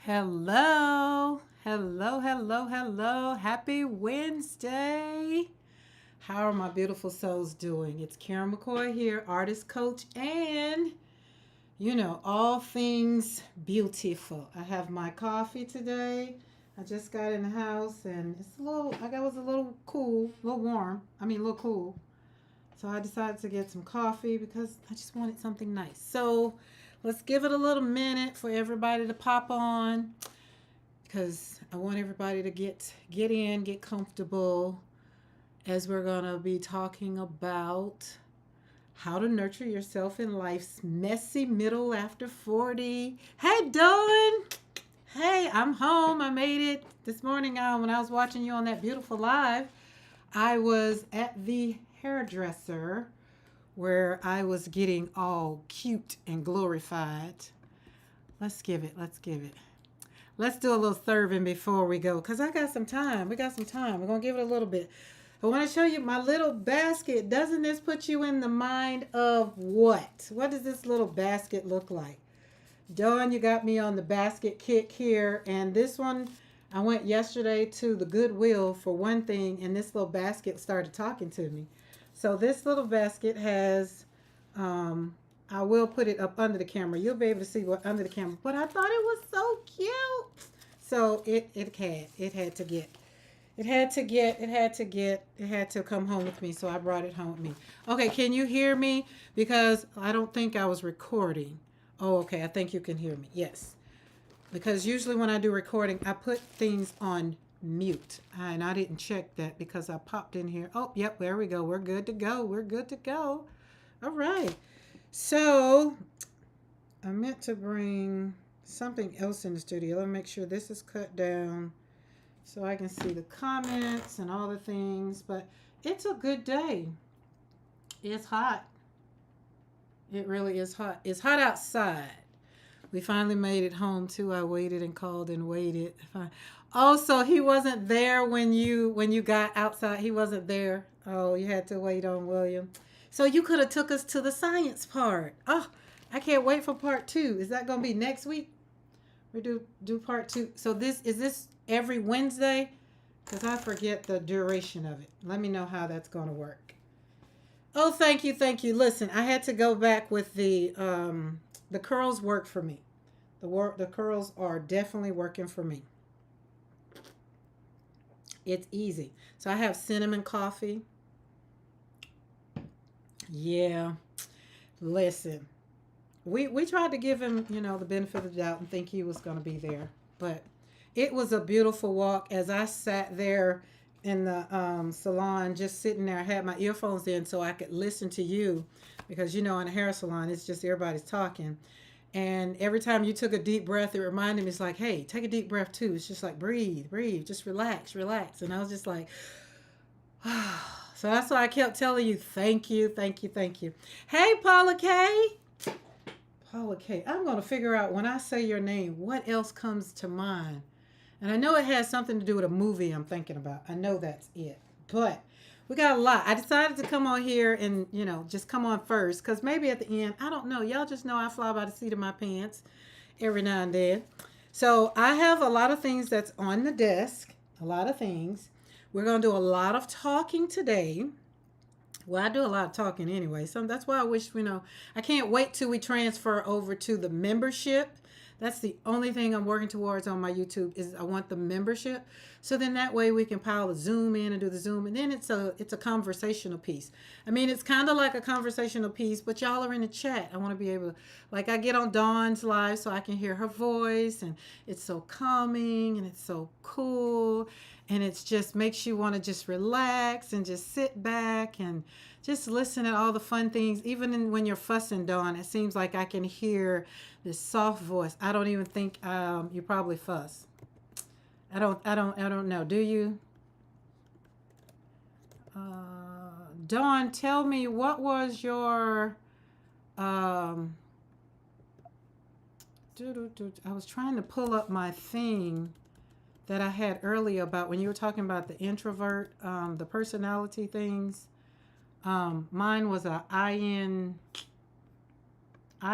Hello, hello, hello, hello. Happy Wednesday. How are my beautiful souls doing? It's Karen McKoy here, artist, coach, and all things beautiful. I have my coffee today. I just got in the house and it was a little cool, a little warm. A little cool. So I decided to get some coffee because I just wanted something nice. So let's give it a little minute for everybody to pop on because I want everybody to get in, get comfortable as we're going to be talking about how to nurture yourself in life's messy middle after 40. Hey, Dawn. Hey, I'm home. I made it this morning when I was watching you on that beautiful live. I was at the hairdresser where I was getting all cute and glorified. Let's give it. Let's do a little serving before we go because I got some time. We got some time. We're going to give it a little bit. I want to show you my little basket. Doesn't this put you in the mind of what? What does this little basket look like? Dawn, you got me on the basket kick here. And this one, I went yesterday to the Goodwill for one thing, and this little basket started talking to me. So this little basket has, I will put it up under the camera. You'll be able to see what under the camera. But I thought it was so cute. So it had to come home with me. So I brought it home with me. Okay, can you hear me? Because I don't think I was recording. Oh, okay. I think you can hear me. Yes. Because usually when I do recording, I put things on mute. And I didn't check that because I popped in here. Oh, yep, there we go. We're good to go. We're good to go. All right. So I meant to bring something else in the studio. Let me make sure this is cut down so I can see the comments and all the things. But it's a good day. It's hot. It really is hot. It's hot outside. We finally made it home too. I waited and called and waited. Also, he wasn't there when you got outside. He wasn't there. Oh, you had to wait on William. So you could have took us to the science part. Oh, I can't wait for part 2. Is that going to be next week? We do part 2. So this every Wednesday? Because I forget the duration of it. Let me know how that's going to work. Oh, thank you. Listen, I had to go back with the curls work for me. The curls are definitely working for me. It's easy. So I have cinnamon coffee. Yeah. Listen. We tried to give him, the benefit of the doubt and think he was going to be there. But it was a beautiful walk as I sat there in the salon just sitting there. I had my earphones in so I could listen to you because, in a hair salon, it's just everybody's talking. And every time you took a deep breath, it reminded me, it's like, hey, take a deep breath too. It's just like, breathe, just relax. And I was just like, so that's why I kept telling you, thank you. Hey, Paula K. I'm going to figure out when I say your name, what else comes to mind. And I know it has something to do with a movie I'm thinking about. I know that's it. But we got a lot. I decided to come on here and, just come on first. Because maybe at the end, I don't know. Y'all just know I fly by the seat of my pants every now and then. So I have a lot of things that's on the desk. A lot of things. We're going to do a lot of talking today. Well, I do a lot of talking anyway. So that's why I wish, I can't wait till we transfer over to the membership. That's the only thing I'm working towards on my YouTube is I want the membership. So then that way we can pile the Zoom in and do the Zoom. And then it's a conversational piece. It's kind of like a conversational piece, but y'all are in the chat. I want to be able to, like I get on Dawn's live so I can hear her voice. And it's so calming and it's so cool. And it just makes you want to just relax and just sit back and just listen to all the fun things. Even when you're fussing, Dawn, it seems like I can hear this soft voice. I don't even think you probably fuss. I don't know. Do you? Dawn, tell me, what was your I was trying to pull up my thing that I had earlier about when you were talking about the introvert, the personality things. Mine was a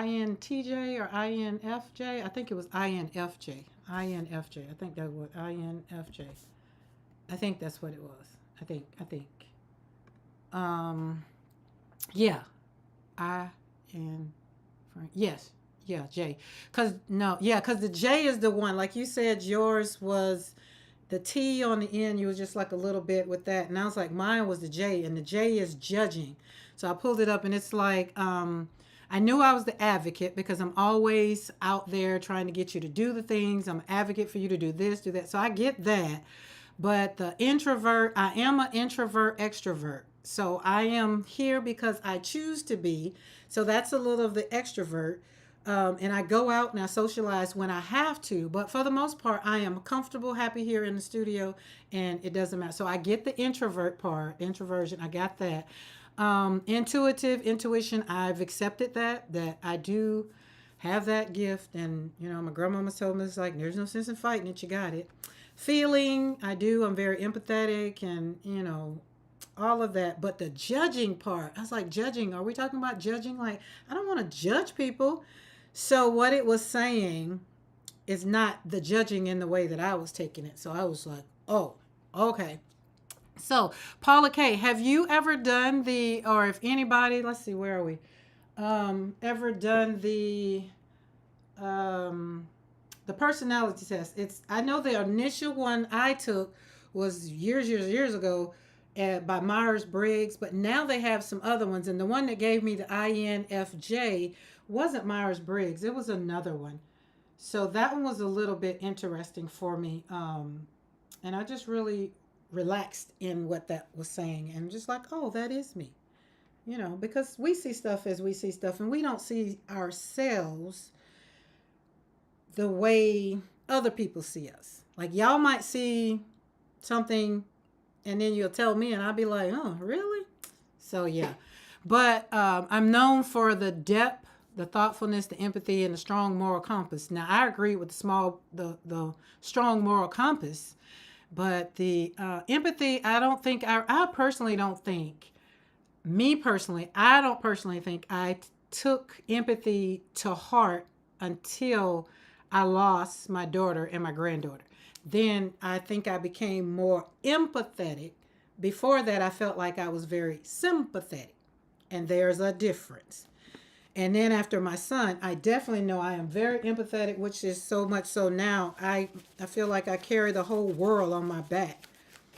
INTJ or INFJ. I think it was INFJ. INFJ. I think that was INFJ. I think that's what it was. I think. Um, yeah. I N. Yes. Yeah, J. Cause no, yeah, cause the J is the one. Like you said, yours was the T on the end. You was just like a little bit with that, and I was like, mine was the J, and the J is judging. So I pulled it up, and it's like, I knew I was the advocate because I'm always out there trying to get you to do the things. I'm an advocate for you to do this, do that. So I get that. But the introvert, I am an introvert extrovert. So I am here because I choose to be. So that's a little of the extrovert. And I go out and I socialize when I have to. But for the most part, I am comfortable, happy here in the studio, and it doesn't matter. So I get the introvert part, introversion. I got that. Intuition, I've accepted that I do have that gift. And, my grandmama told me, it's like, there's no sense in fighting it. You got it. Feeling, I do. I'm very empathetic and, all of that. But the judging part, I was like, judging, are we talking about judging? Like, I don't want to judge people. So what it was saying is not the judging in the way that I was taking it. So I was like, oh, okay. So Paula K, have you ever done or if anybody, let's see, where are we? Ever done the personality test? I know the initial one I took was years ago by Myers-Briggs, but now they have some other ones. And the one that gave me the INFJ wasn't Myers-Briggs. It was another one. So that one was a little bit interesting for me. And I just really relaxed in what that was saying and just like, oh, that is me. Because we see stuff as we see stuff, and we don't see ourselves the way other people see us. Like, y'all might see something and then you'll tell me and I'll be like, oh, really? So yeah. But I'm known for the depth, the thoughtfulness, the empathy, and the strong moral compass. Now, I agree with the strong moral compass, but the empathy, I personally don't think, I don't personally think I took empathy to heart until I lost my daughter and my granddaughter. Then I think I became more empathetic. Before that, I felt like I was very sympathetic. And there's a difference. And then after my son, I definitely know I am very empathetic, which is so much so now I feel like I carry the whole world on my back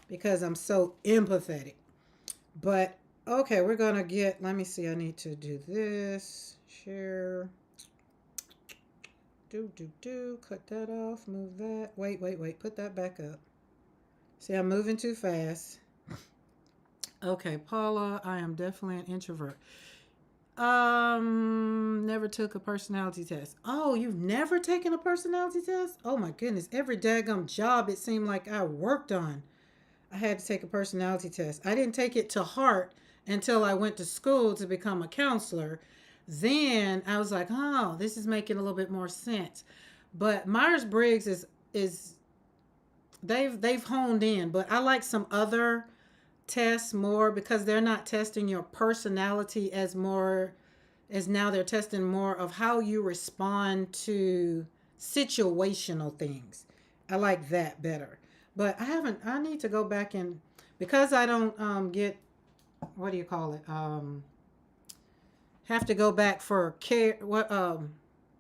because I'm so empathetic. But okay, we're going to let me see, I need to do this. Share. Cut that off, move that. Wait, put that back up. See, I'm moving too fast. Okay, Paula, I am definitely an introvert. Never took a personality test. Oh, you've never taken a personality test? Oh my goodness, every daggum job it seemed like I worked on, I had to take a personality test. I didn't take it to heart until I went to school to become a counselor. Then I was like, oh, this is making a little bit more sense. But Myers-Briggs is they've honed in, but I like some other tests more because they're not testing your personality as now they're testing more of how you respond to situational things. I like that better. But I need to go back and, because I don't get, what do you call it? Have to go back for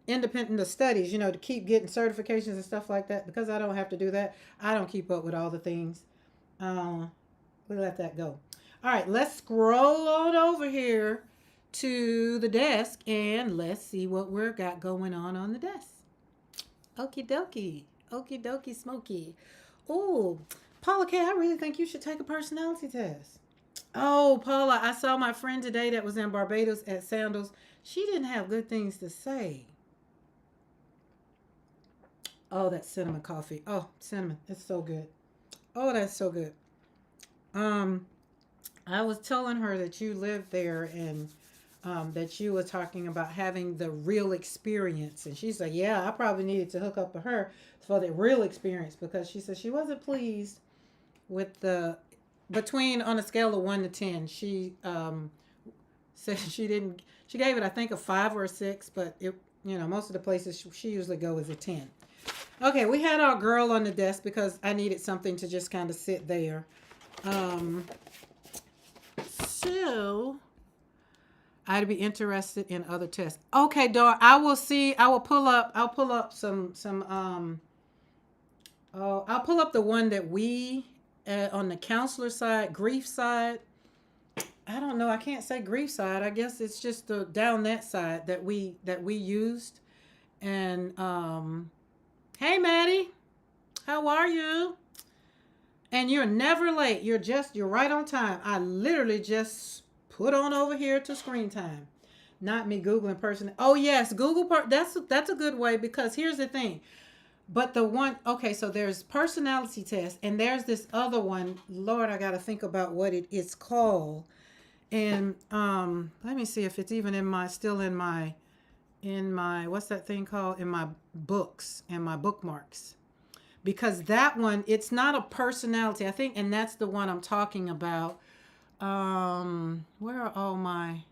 independent of studies, to keep getting certifications and stuff like that. Because I don't have to do that, I don't keep up with all the things. We'll let that go. All right, let's scroll on over here to the desk and let's see what we've got going on the desk. Okie dokie, smoky. Oh, Paula K, I really think you should take a personality test. Oh, Paula, I saw my friend today that was in Barbados at Sandals. She didn't have good things to say. Oh, that cinnamon coffee. Oh, cinnamon. It's so good. Oh, that's so good. I was telling her that you lived there and that you were talking about having the real experience. And she's like, yeah, I probably needed to hook up with her for the real experience because she said she wasn't pleased with on a scale of 1 to 10, she said She gave it, I think, a 5 or a 6, but most of the places she usually go is a 10. Okay, we had our girl on the desk because I needed something to just kind of sit there. So I'd be interested in other tests. Okay, Dawn, I'll pull up I'll pull up the one that we on the counselor side, grief side. I don't know. I can't say grief side. I guess it's just the down that side that we used. And hey, Maddie, how are you? And you're never late. You're right on time. I literally just put on over here to screen time. Not me Googling person. Oh yes, that's a good way, because here's the thing. But the one, okay, so there's personality test, and there's this other one. Lord, I got to think about what it is called. And let me see if it's even still in my what's that thing called, in my books and my bookmarks. Because that one, it's not a personality, I think, and that's the one I'm talking about. Where are all my,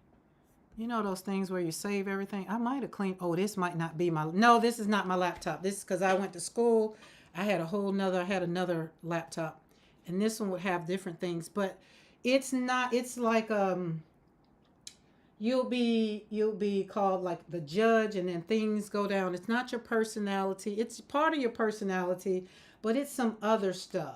those things where you save everything? I might have cleaned. Oh, this might not be no, this is not my laptop. This is because I went to school. I had another laptop, and this one would have different things, but it's not, it's like, you'll be called like the judge, and then things go down. It's not your personality. It's part of your personality, but it's some other stuff.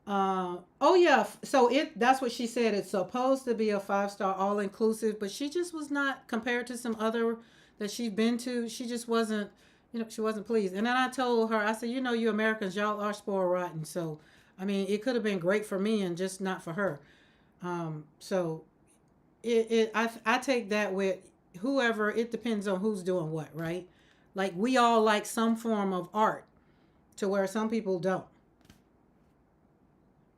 Oh yeah. So that's what she said. It's supposed to be a 5-star all inclusive, but she just was not, compared to some other that she'd been to. She just wasn't, she wasn't pleased. And then I told her, I said, you Americans, y'all are spoiled rotten. So, I mean, it could have been great for me and just not for her. So I take that with whoever. It depends on who's doing what, right? Like, we all like some form of art, to where some people don't.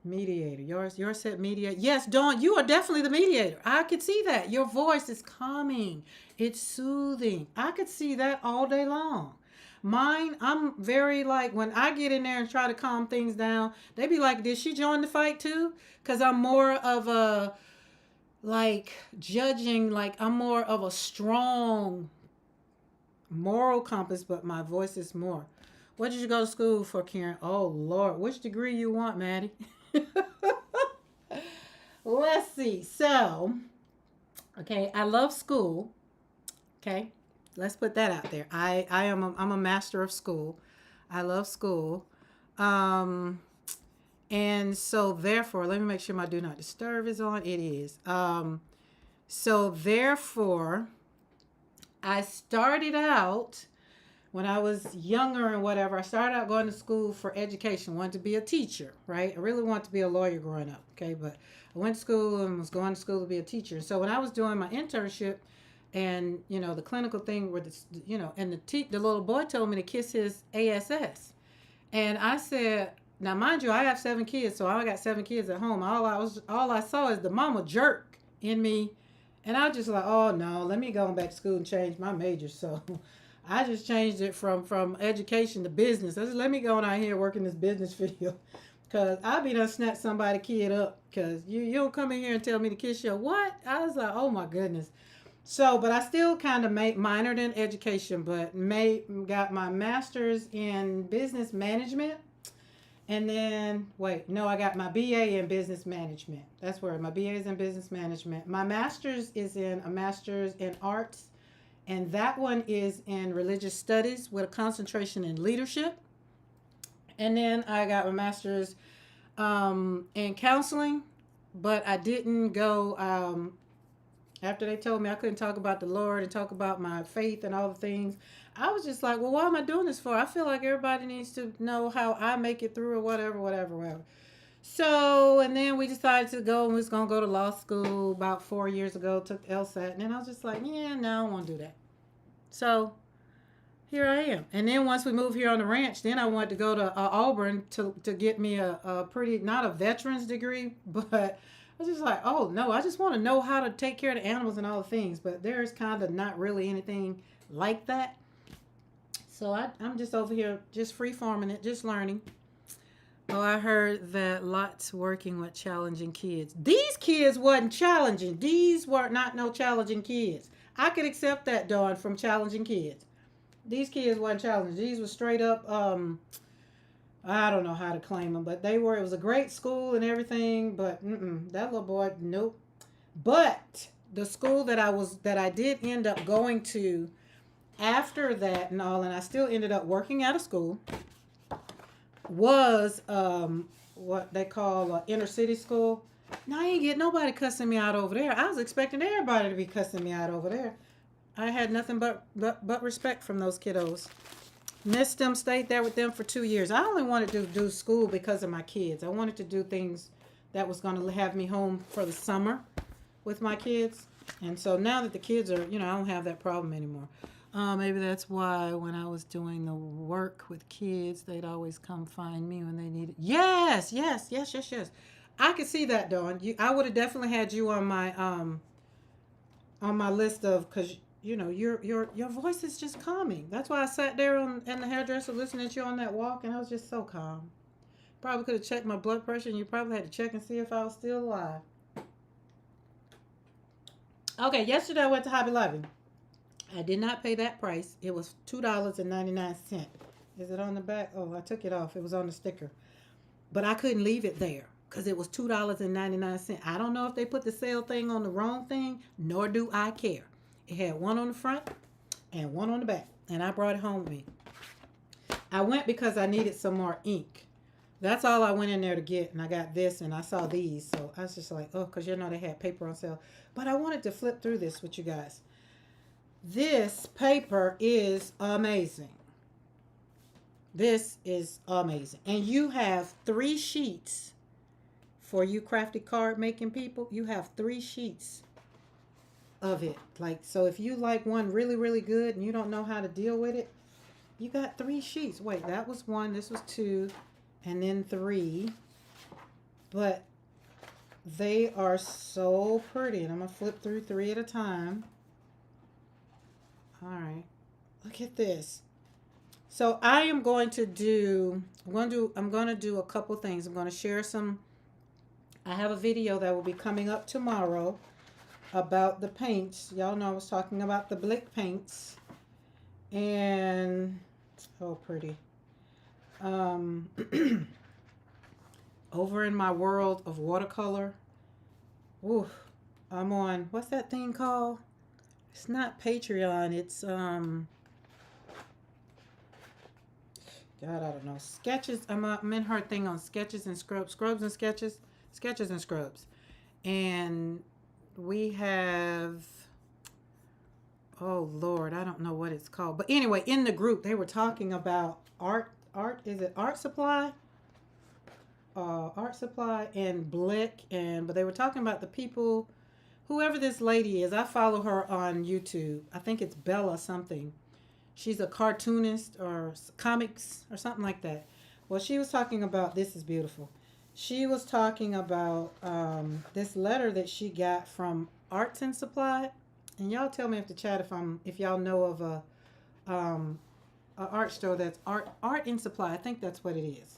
Mediator. Yours said mediator. Yes, Dawn, you are definitely the mediator. I could see that. Your voice is calming. It's soothing. I could see that all day long. Mine, I'm very, like, when I get in there and try to calm things down, they be like, did she join the fight too? Because I'm more of a, like, judging, like, I'm more of a strong moral compass, but my voice is more. What did you go to school for, Karen? Oh, Lord. Which degree you want, Maddie? Let's see. So, okay, I love school. Okay, let's put that out there. I'm a master of school. I love school. And so therefore, let me make sure my do not disturb is on. It is. So therefore, I started out, when I was younger and whatever, I started out going to school for education. Wanted to be a teacher, right? I really wanted to be a lawyer growing up, okay? But I went to school and was going to school to be a teacher. So when I was doing my internship, and the clinical thing where and the little boy told me to kiss his ASS, and I said, now mind you, I have 7 kids, so I got 7 kids at home. All I saw is the mama jerk in me, and I was just like, oh no, let me go back to school and change my major. So I just changed it from education to business. I said, let me go out here work in this business field, because I be done snatch somebody kid up, because you don't come in here and tell me to kiss your what? I was like, oh my goodness. So, but I still kind of minored in education, but got my master's in business management. And then, I got my BA in business management. That's where my BA is in business management. My master's is in a master's in arts, and that one is in religious studies with a concentration in leadership. And then I got my master's in counseling, but I didn't go, after they told me I couldn't talk about the Lord and talk about my faith and all the things, I was just like, well, what am I doing this for? I feel like everybody needs to know how I make it through, or whatever. So, and then we decided to go, and we was going to go to law school about 4 years ago, took LSAT, and then I was just like, yeah, no, I don't want to do that. So here I am. And then once we moved here on the ranch, then I wanted to go to Auburn to get me a pretty, not a veteran's degree, but I was just like, oh, no, I just want to know how to take care of the animals and all the things. But there's kind of not really anything like that. So I'm just over here just free-farming it, just learning. Oh, I heard that lots working with challenging kids. These kids wasn't challenging. These were not no challenging kids. I could accept that, Dawn, from challenging kids. These kids weren't challenged. These were straight up. I don't know how to claim them, but they were. It was a great school and everything, but that little boy, nope. But the school that I did end up going to after that and all, and I still ended up working at a school, was what they call inner city school. Now I ain't get nobody cussing me out over there. I was expecting everybody to be cussing me out over there. I had nothing but respect from those kiddos. Missed them, stayed there with them for 2 years. I only wanted to do school because of my kids. I wanted to do things that was going to have me home for the summer with my kids. And so now that the kids are, I don't have that problem anymore. Maybe that's why when I was doing the work with kids, they'd always come find me when they needed. Yes. I could see that, Dawn. I would have definitely had you on my list of, because your voice is just calming. That's why I sat there in the hairdresser listening to you on that walk, and I was just so calm. Probably could have checked my blood pressure, and you probably had to check and see if I was still alive. Okay, yesterday I went to Hobby Lobby. I did not pay that price. It was $2.99. Is it on the back? Oh, I took it off. It was on the sticker. But I couldn't leave it there because it was $2.99. I don't know if they put the sale thing on the wrong thing, nor do I care. It had one on the front and one on the back, and I brought it home with me. I went because I needed some more ink. That's all I went in there to get, and I got this, and I saw these, so I was just like, oh, because they had paper on sale. But I wanted to flip through this with you guys. This paper is amazing. This is amazing. And you have 3 sheets for you crafty card making people. You have 3 sheets of it. So if you like one really, really good and you don't know how to deal with it, you got 3 sheets. Wait, that was 1, this was 2, and then 3. But they are so pretty. And I'm going to flip through 3 at a time. All right. Look at this. So I'm going to do a couple things. I'm going to share some. I have a video that will be coming up tomorrow about the paints. Y'all know I was talking about the Blick paints. And oh, pretty. Over in my world of watercolor. Ooh, I'm on, what's that thing called? It's not Patreon. It's God, I don't know. Sketches. I'm in her thing on sketches and scrubs. Scrubs and sketches. Sketches and scrubs. And we have, oh Lord, I don't know what it's called. But anyway, in the group they were talking about art, is it Art Supply? Art Supply and Blick, but they were talking about the people, whoever this lady is. I follow her on YouTube. I think it's Bella something. She's a cartoonist or comics or something like that. Well, she was talking about, this is beautiful. She was talking about this letter that she got from Arts and Supply. And y'all tell me if the chat if y'all know of a art store that's Art and Supply. I think that's what it is.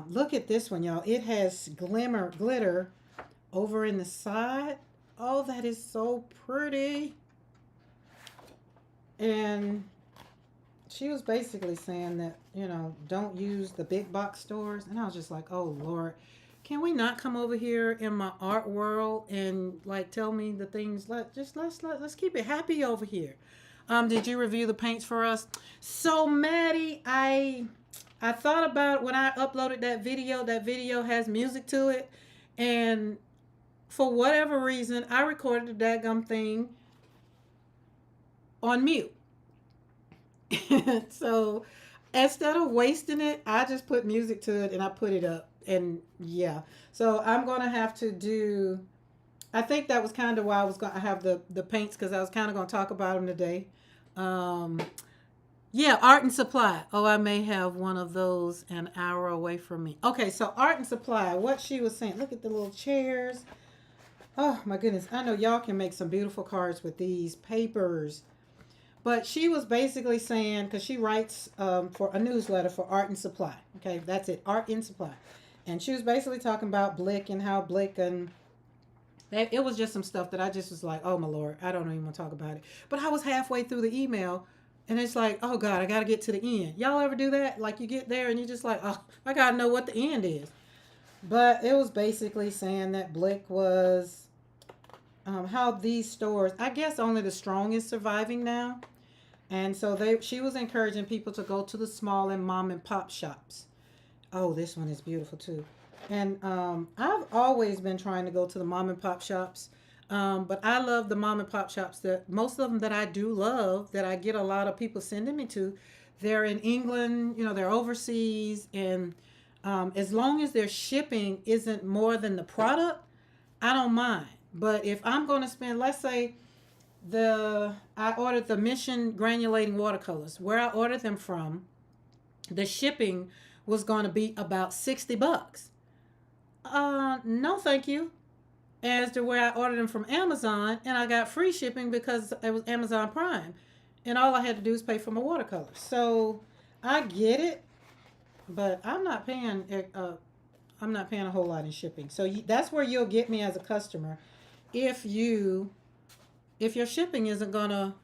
Look at this one, y'all. It has glitter over in the side. Oh, that is so pretty. And she was basically saying that, don't use the big box stores. And I was just like, oh, Lord, can we not come over here in my art world and tell me the things? Let's keep it happy over here. Did you review the paints for us? So, Maddie, I thought about when I uploaded that video has music to it. And for whatever reason, I recorded the daggum thing on mute. So instead of wasting it, I just put music to it and I put it up. And yeah, so I'm going to have to do, I think that was kind of why I was going to have the paints, because I was kind of going to talk about them today. Yeah, Art and Supply. Oh, I may have one of those an hour away from me. Okay, so Art and Supply, what she was saying. Look at the little chairs. Oh, my goodness. I know y'all can make some beautiful cards with these papers. But she was basically saying, because she writes for a newsletter for Art and Supply. Okay, that's it, Art and Supply. And she was basically talking about Blick and how Blick and It was just some stuff that I just was like, oh my Lord, I don't even want to talk about it. But I was halfway through the email and it's like, oh God, I got to get to the end. Y'all ever do that? Like you get there and you're just like, oh, I got to know what the end is. But it was basically saying that Blick was how these stores, I guess only the strong is surviving now. And so she was encouraging people to go to the small and mom and pop shops. Oh, this one is beautiful too. And I've always been trying to go to the mom and pop shops. But I love the mom and pop shops that most of them that I do love, that I get a lot of people sending me to. They're in England, they're overseas. And as long as their shipping isn't more than the product, I don't mind. But if I'm going to spend, let's say, I ordered the Mission granulating watercolors. Where I ordered them from, the shipping was going to be about $60. No, thank you. As to where I ordered them from Amazon, and I got free shipping because it was Amazon Prime, and all I had to do was pay for my watercolors. So I get it, but I'm not paying. I'm not paying a whole lot in shipping. So that's where you'll get me as a customer, if your shipping isn't gonna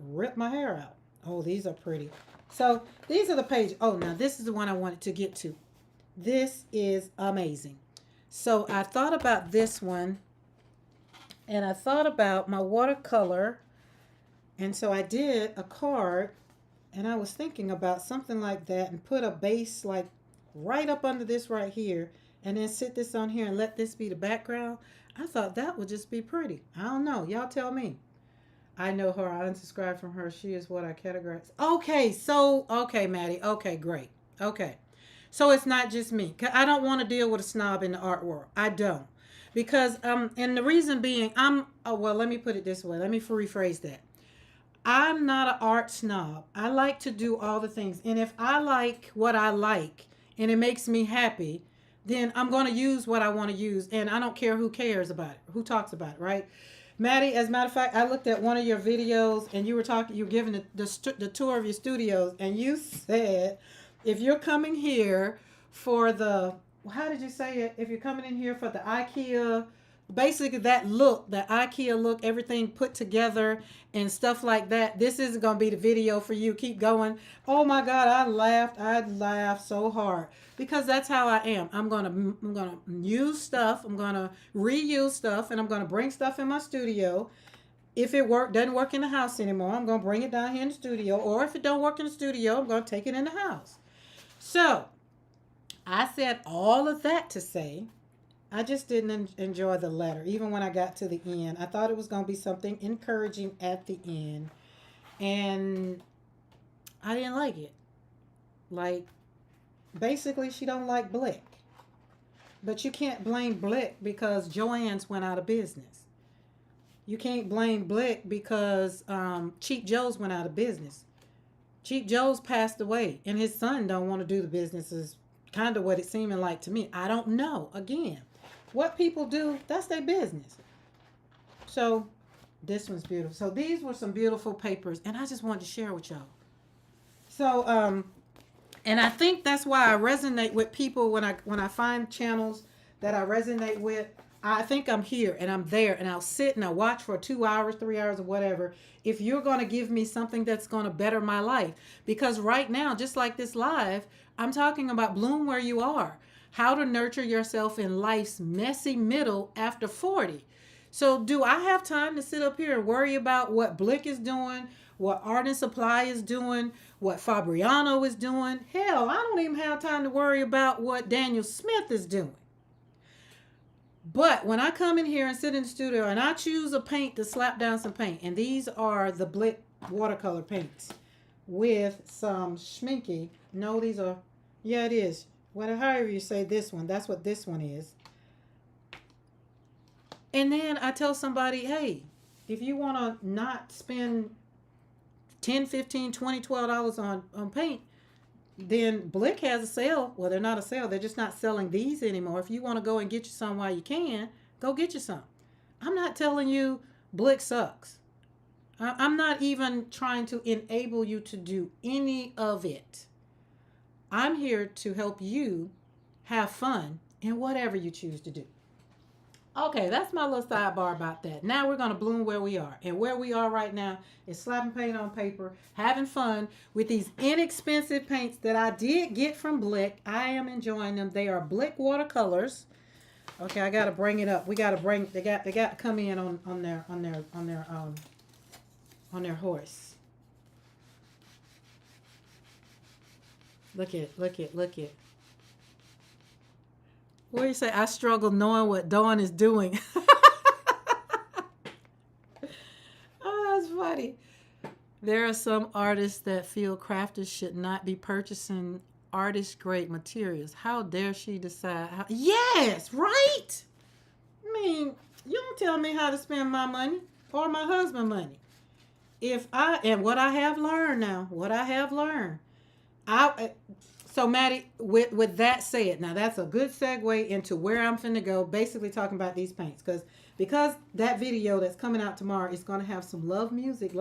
rip my hair out. Oh, these are pretty. So these are the pages. Oh, now this is the one I wanted to get to. This is amazing. So I thought about this one, and I thought about my watercolor, and so I did a card, and I was thinking about something like that and put a base like right up under this right here, and then sit this on here and let this be the background. I thought that would just be pretty. I don't know. Y'all tell me. I know her. I unsubscribed from her. She is what I categorize. Okay, Maddie. Okay, great. Okay. So it's not just me. I don't want to deal with a snob in the art world. I don't. Because, and the reason being, let me put it this way. Let me rephrase that. I'm not an art snob. I like to do all the things. And if I like what I like and it makes me happy, then I'm going to use what I want to use. And I don't care who cares about it, who talks about it, right? Maddie, as a matter of fact, I looked at one of your videos and you were giving the tour of your studios, and you said, if you're coming here for how did you say it? If you're coming in here for the IKEA, basically that look, the IKEA look, everything put together and stuff like that, this isn't going to be the video for you. Keep going. Oh my God, I laughed so hard because that's how I am. I'm going to use stuff. I'm going to reuse stuff, and I'm going to bring stuff in my studio. If it doesn't work in the house anymore, I'm going to bring it down here in the studio. Or if it don't work in the studio, I'm going to take it in the house. So I said all of that to say, I just didn't enjoy the letter. Even when I got to the end, I thought it was going to be something encouraging at the end, and I didn't like it. Like, basically, she don't like Blick. But you can't blame Blick because Joann's went out of business. You can't blame Blick because Cheap Joe's went out of business. Cheap Joe's passed away, and his son don't want to do the business, is kind of what it's seeming like to me. I don't know. Again, what people do, that's their business. So this one's beautiful. So these were some beautiful papers, and I just wanted to share with y'all. So and I think that's why I resonate with people when I find channels that I resonate with. I think I'm here and I'm there, and I'll sit and I'll watch for 2 hours, 3 hours, or whatever, if you're going to give me something that's going to better my life. Because right now, just like this live, I'm talking about bloom where you are, how to nurture yourself in life's messy middle after 40. So do I have time to sit up here and worry about what Blick is doing, what Art and Supply is doing, what Fabriano is doing? Hell, I don't even have time to worry about what Daniel Smith is doing. But when I come in here and sit in the studio and I choose a paint to slap down some paint, and these are the Blick watercolor paints with some schminky. No, these are, yeah, it is. However you say this one, that's what this one is. And then I tell somebody, hey, if you want to not spend $10, $15, $20, $12 on paint, then Blick has a sale. Well, they're not a sale. They're just not selling these anymore. If you want to go and get you some while you can, go get you some. I'm not telling you Blick sucks. I'm not even trying to enable you to do any of it. I'm here to help you have fun in whatever you choose to do. Okay, that's my little sidebar about that. Now we're going to bloom where we are. And where we are right now is slapping paint on paper, having fun with these inexpensive paints that I did get from Blick. I am enjoying them. They are Blick watercolors. Okay, I got to bring it up. We got to bring they got to come in on their horse. Look at, look at. What do you say? I struggle knowing what Dawn is doing. Oh, that's funny. There are some artists that feel crafters should not be purchasing artist grade materials. How dare she decide how? Yes, right. I mean, you don't tell me how to spend my money or my husband's money. If I and what I have learned now, what I have learned, I so Maddie, with that said, now that's a good segue into where I'm finna go. Basically talking about these paints because that video that's coming out tomorrow is gonna have some lovely music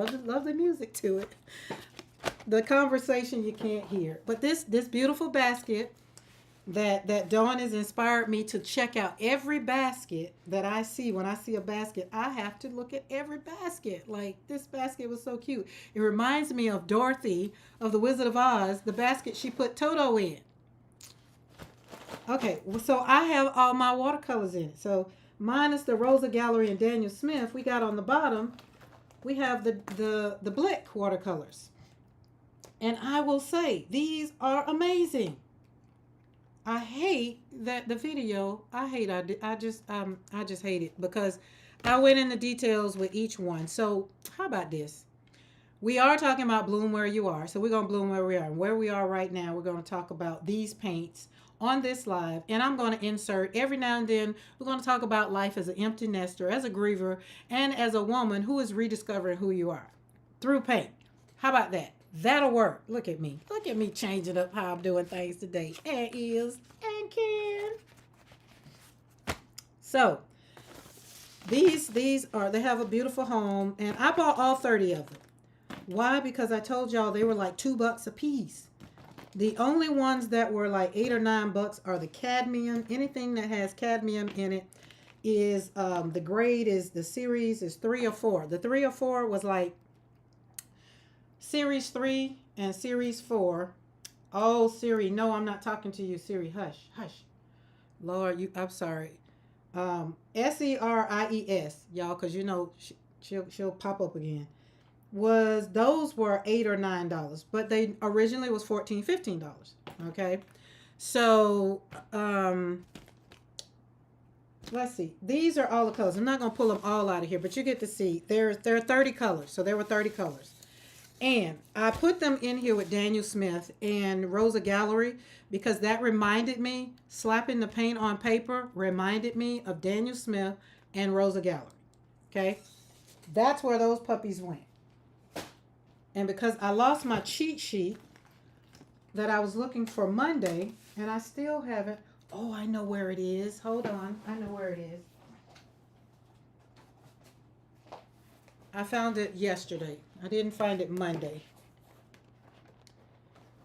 to it. The conversation you can't hear, but this beautiful basket that Dawn has inspired me to check out every basket that I see. When I see a basket, I have to look at every basket. Like, this basket was so cute. It reminds me of Dorothy of the Wizard of Oz, the basket she put Toto in. Okay, so I have all my watercolors in it. So minus the Rosa Gallery and Daniel Smith, we got on the bottom, we have the Blick watercolors. And I will say, these are amazing. I hate that the video. I just hate it because I went into details with each one. So how about this? We are talking about bloom where you are. So we're gonna bloom where we are. And where we are right now, we're gonna talk about these paints on this live. And I'm gonna insert every now and then. We're gonna talk about life as an empty nester, as a griever, and as a woman who is rediscovering who you are through paint. How about that? That'll work. Look at me. Look at me changing up how I'm doing things today. And is and can. So these are, they have a beautiful home, and I bought all 30 of them. Why? Because I told y'all they were like $2 a piece. The only ones that were like $8 or $9 are the cadmium. Anything that has cadmium in it is the grade is, the series is 3 or 4. The 3 or 4 was like Series 3 and Series 4. Oh, Siri, no, I'm not talking to you, Siri. Hush, hush. Lord, I'm sorry. SERIES, y'all, because you know she'll pop up again. Those were $8 or $9, but they originally was $14, $15. Okay, so let's see. These are all the colors. I'm not gonna pull them all out of here, but you get to see there are 30 colors. So there were 30 colors. And I put them in here with Daniel Smith and Rosa Gallery because that reminded me, slapping the paint on paper reminded me of Daniel Smith and Rosa Gallery. Okay? That's where those puppies went. And because I lost my cheat sheet that I was looking for Monday, and I still haven't. Oh, I know where it is. Hold on. I know where it is. I found it yesterday. I didn't find it Monday.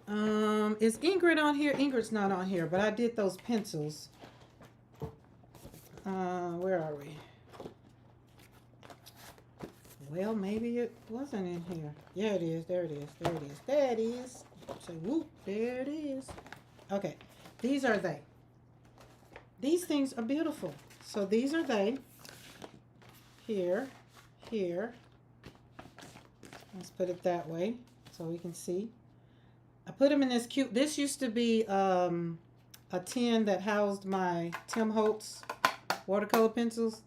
Is Ingrid on here? Ingrid's not on here, but I did those pencils. Where are we? Well, maybe it wasn't in here. Yeah, it is. There it is. There it is. There it is. Say whoop. There it is. Okay. These are they. These things are beautiful. So these are they. Here. Here. Let's put it that way so we can see. I put them in this cute, this used to be a tin that housed my Tim Holtz watercolor pencils.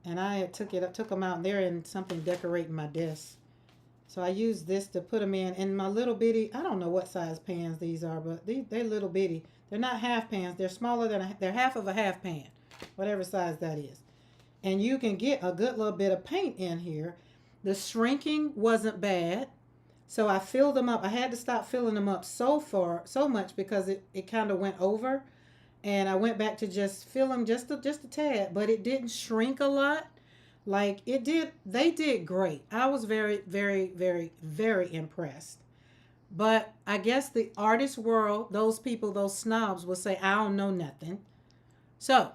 And I took them out, and they're in something decorating my desk. So I used this to put them in my little bitty, I don't know what size pans these are, but they're little bitty. They're not half pans. They're smaller than, they're half of a half pan, whatever size that is. And you can get a good little bit of paint in here. The shrinking wasn't bad. So I filled them up. I had to stop filling them up so much because it kind of went over. And I went back to just fill them just a tad. But it didn't shrink a lot. Like it did. They did great. I was very, very, very, very impressed. But I guess the artist world, those people, those snobs will say, I don't know nothing. So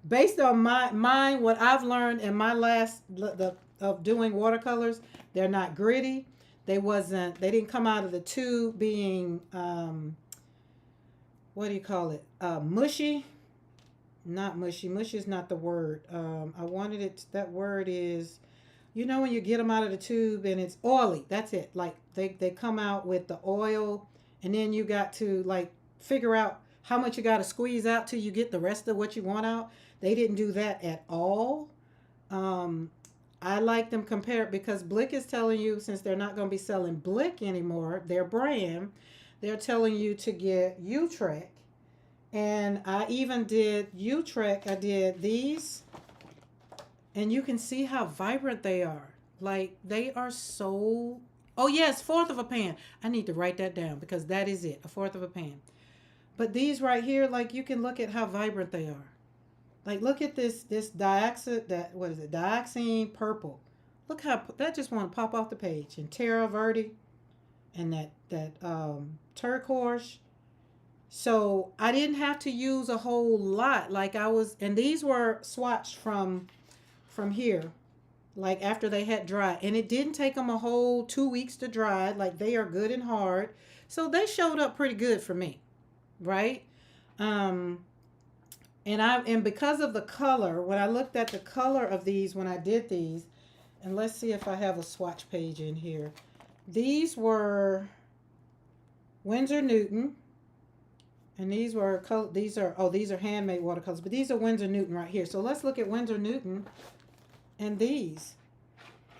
based on mine, what I've learned in my last of doing watercolors, they're not gritty. They didn't come out of the tube being what do you call it? Mushy. Not mushy. Mushy is not the word. I wanted it. That word is, when you get them out of the tube and it's oily. That's it. Like they come out with the oil, and then you got to like figure out how much you got to squeeze out till you get the rest of what you want out. They didn't do that at all. Um, I like them compared because Blick is telling you, since they're not going to be selling Blick anymore, their brand, they're telling you to get Utrecht. And I even did Utrecht. I did these, and you can see how vibrant they are. Like they are so. Oh yes, fourth of a pan. I need to write that down because that is it, a fourth of a pan. But these right here, like you can look at how vibrant they are. Like look at this dioxide, that what is it? Dioxine purple. Look how that just want to pop off the page. And Terra Verde and that turquoise. So I didn't have to use a whole lot. Like I was, and these were swatched from here, like after they had dried, and it didn't take them a whole 2 weeks to dry. Like they are good and hard, so they showed up pretty good for me, right? Um, and because of the color, when I looked at the color of these when I did these, and let's see if I have a swatch page in here. These were Winsor Newton. And these are handmade watercolors, but these are Winsor Newton right here. So let's look at Winsor Newton and these.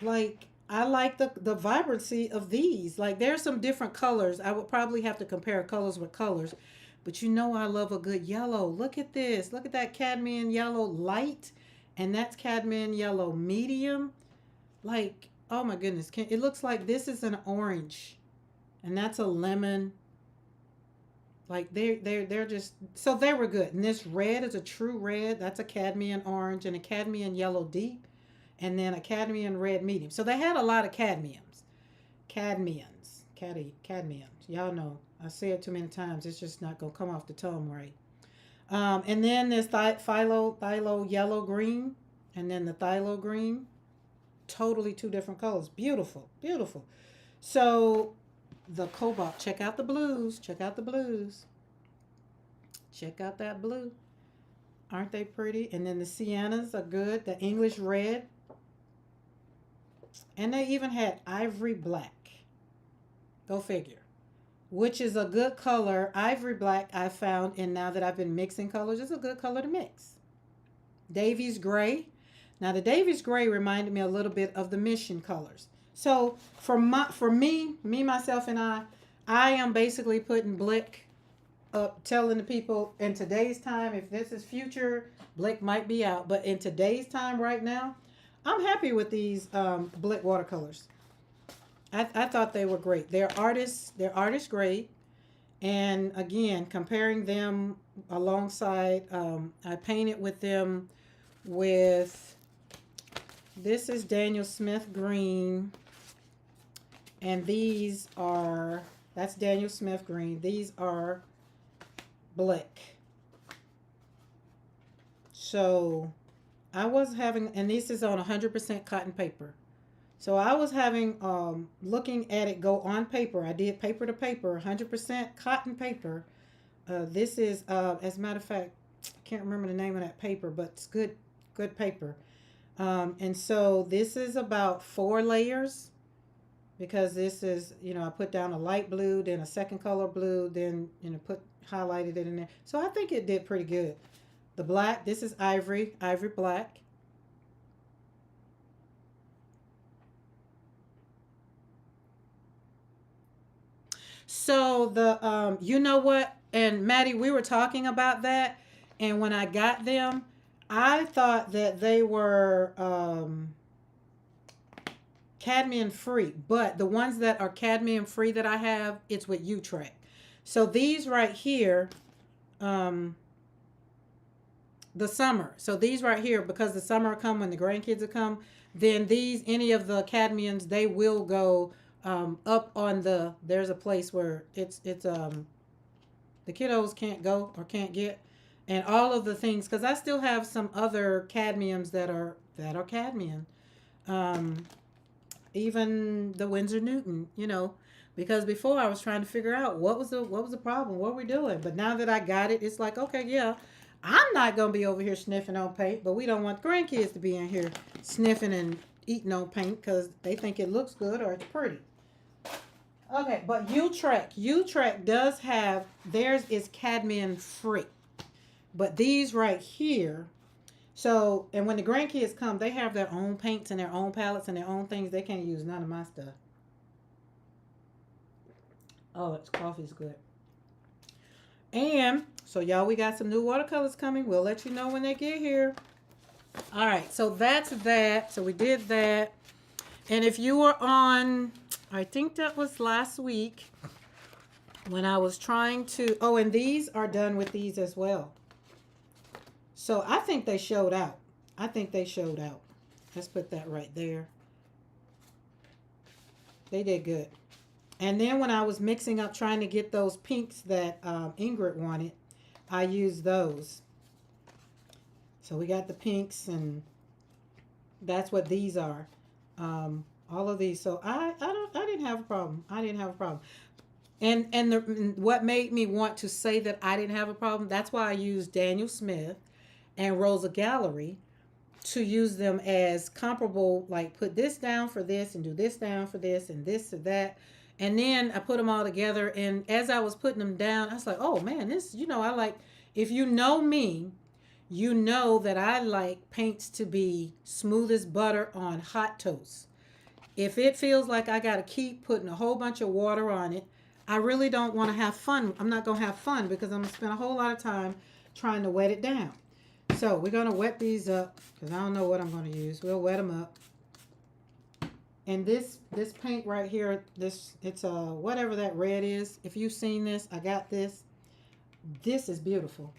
Like I like the vibrancy of these. Like there's some different colors. I would probably have to compare colors with colors, but I love a good yellow. Look at this. Look at that cadmium yellow light, and that's cadmium yellow medium. Like, oh my goodness, it looks like this is an orange, and that's a lemon. Like they're just, so they were good. And this red is a true red. That's a cadmium orange and a cadmium yellow deep, and then a cadmium red medium. So they had a lot of cadmiums. Y'all know I say it too many times. It's just not gonna come off the tongue right. And then there's phthalo yellow green, and then the phthalo green. Totally two different colors. Beautiful, beautiful. So the cobalt, check out the blues. Check out that blue. Aren't they pretty? And then the siennas are good. The English red. And they even had ivory black. Go figure. Which is a good color. Ivory black I found, and now that I've been mixing colors, it's a good color to mix. Davies gray. Now the Davies gray reminded me a little bit of the Mission colors. So for me, myself, and I am basically putting Blick up, telling the people in today's time, if this is future, Blick might be out. But in today's time right now, I'm happy with these Blick watercolors. I thought they were great. They're artist grade. And again, comparing them alongside, I painted with them with, this is Daniel Smith green. And that's Daniel Smith green. These are Blick. So I was having, and this is on 100% cotton paper. So I was having, looking at it go on paper. I did paper to paper, 100% cotton paper. This is, as a matter of fact, I can't remember the name of that paper, but it's good paper. And so this is about 4 layers. Because this is, I put down a light blue, then a second color blue, then, highlighted it in there. So I think it did pretty good. The black, this is ivory black. So the, you know what? And Maddie, we were talking about that. And when I got them, I thought that they were, cadmium free, but the ones that are cadmium free that I have, it's with Utrecht. So these right here, the summer. So these right here, because the summer will come when the grandkids will come, then these, any of the cadmiums, they will go up on there's a place where it's the kiddos can't go or can't get, and all of the things, because I still have some other cadmiums that are cadmium. Um, Even the Winsor Newton, because before I was trying to figure out what was the problem, what we're doing. But now that I got it, it's like, okay, yeah, I'm not gonna be over here sniffing on paint, but we don't want grandkids to be in here sniffing and eating on paint because they think it looks good or it's pretty. Okay, but Utrecht does have, theirs is cadmium free, but these right here. So, and when the grandkids come, they have their own paints and their own palettes and their own things. They can't use none of my stuff. Oh, it's coffee's good. And so, y'all, we got some new watercolors coming. We'll let you know when they get here. All right, so that's that. So we did that. And if you were on, I think that was last week when I was trying to, oh, and these are done with these as well. So I think they showed out. I think they showed out. Let's put that right there. They did good. And then when I was mixing up trying to get those pinks that Ingrid wanted, I used those. So we got the pinks, and that's what these are. All of these. So I didn't have a problem. I didn't have a problem. And what made me want to say that I didn't have a problem, that's why I used Daniel Smith and Rosa Gallery to use them as comparable, like put this down for this and do this down for this and this or that. And then I put them all together. And as I was putting them down, I was like, oh man, this, I like, if you know me, you know that I like paints to be smooth as butter on hot toast. If it feels like I got to keep putting a whole bunch of water on it, I really don't want to have fun. I'm not going to have fun because I'm going to spend a whole lot of time trying to wet it down. So we're going to wet these up because I don't know what I'm going to use. We'll wet them up. And this paint right here, it's whatever that red is. If you've seen this, I got this. This is beautiful.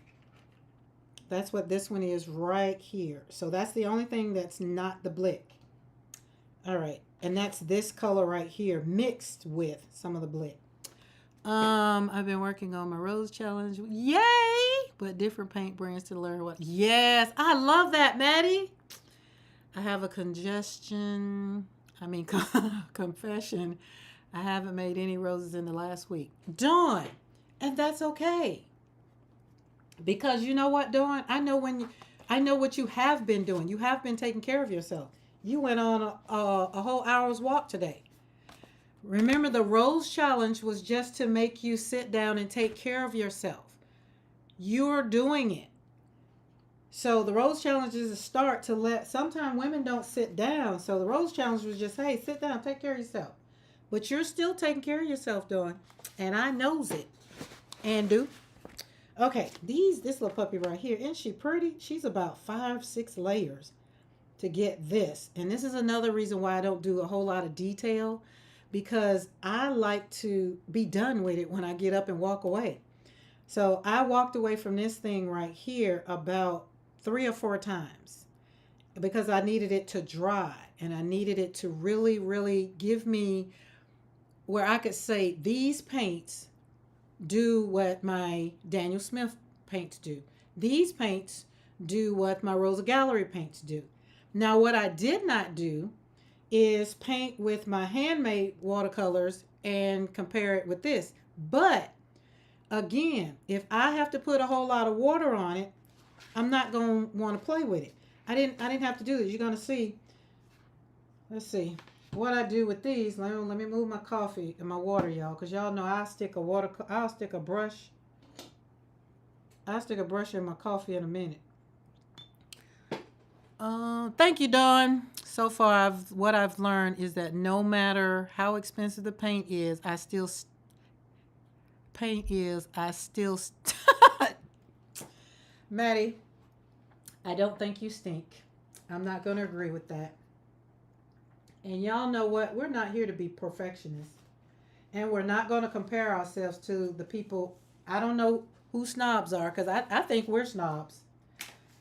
That's what this one is right here. So that's the only thing that's not the Blick. All right. And that's this color right here mixed with some of the Blick. I've been working on my Rose Challenge. Yay! But different paint brands to learn what. Yes, I love that, Maddie. I have a confession. I haven't made any roses in the last week. Dawn, and that's okay. Because you know what, Dawn? I know what you have been doing. You have been taking care of yourself. You went on a whole hour's walk today. Remember, the Rose Challenge was just to make you sit down and take care of yourself. You're doing it. So the Rose Challenge is a start to sometimes women don't sit down. So the Rose Challenge was just, hey, sit down, take care of yourself. But you're still taking care of yourself, Dawn. And I knows it. And do. Okay, this little puppy right here, isn't she pretty? She's about 5-6 layers to get this. And this is another reason why I don't do a whole lot of detail, because I like to be done with it when I get up and walk away. So I walked away from this thing right here about 3 or 4 times because I needed it to dry and I needed it to really, really give me where I could say these paints do what my Daniel Smith paints do. These paints do what my Rosa Gallery paints do. Now, what I did not do is paint with my handmade watercolors and compare it with this. But again, if I have to put a whole lot of water on it, I'm not going to want to play with it. I didn't have to do this. You're going to see. Let's see what I do with these. Let me move my coffee and my water, y'all, because y'all know I'll stick a brush in my coffee in a minute. Thank you, Dawn. So far, what I've learned is that no matter how expensive the paint is, I still Maddie, I don't think you stink. I'm not going to agree with that. And y'all know what? We're not here to be perfectionists. And we're not going to compare ourselves to the people. I don't know who snobs are, because I think we're snobs.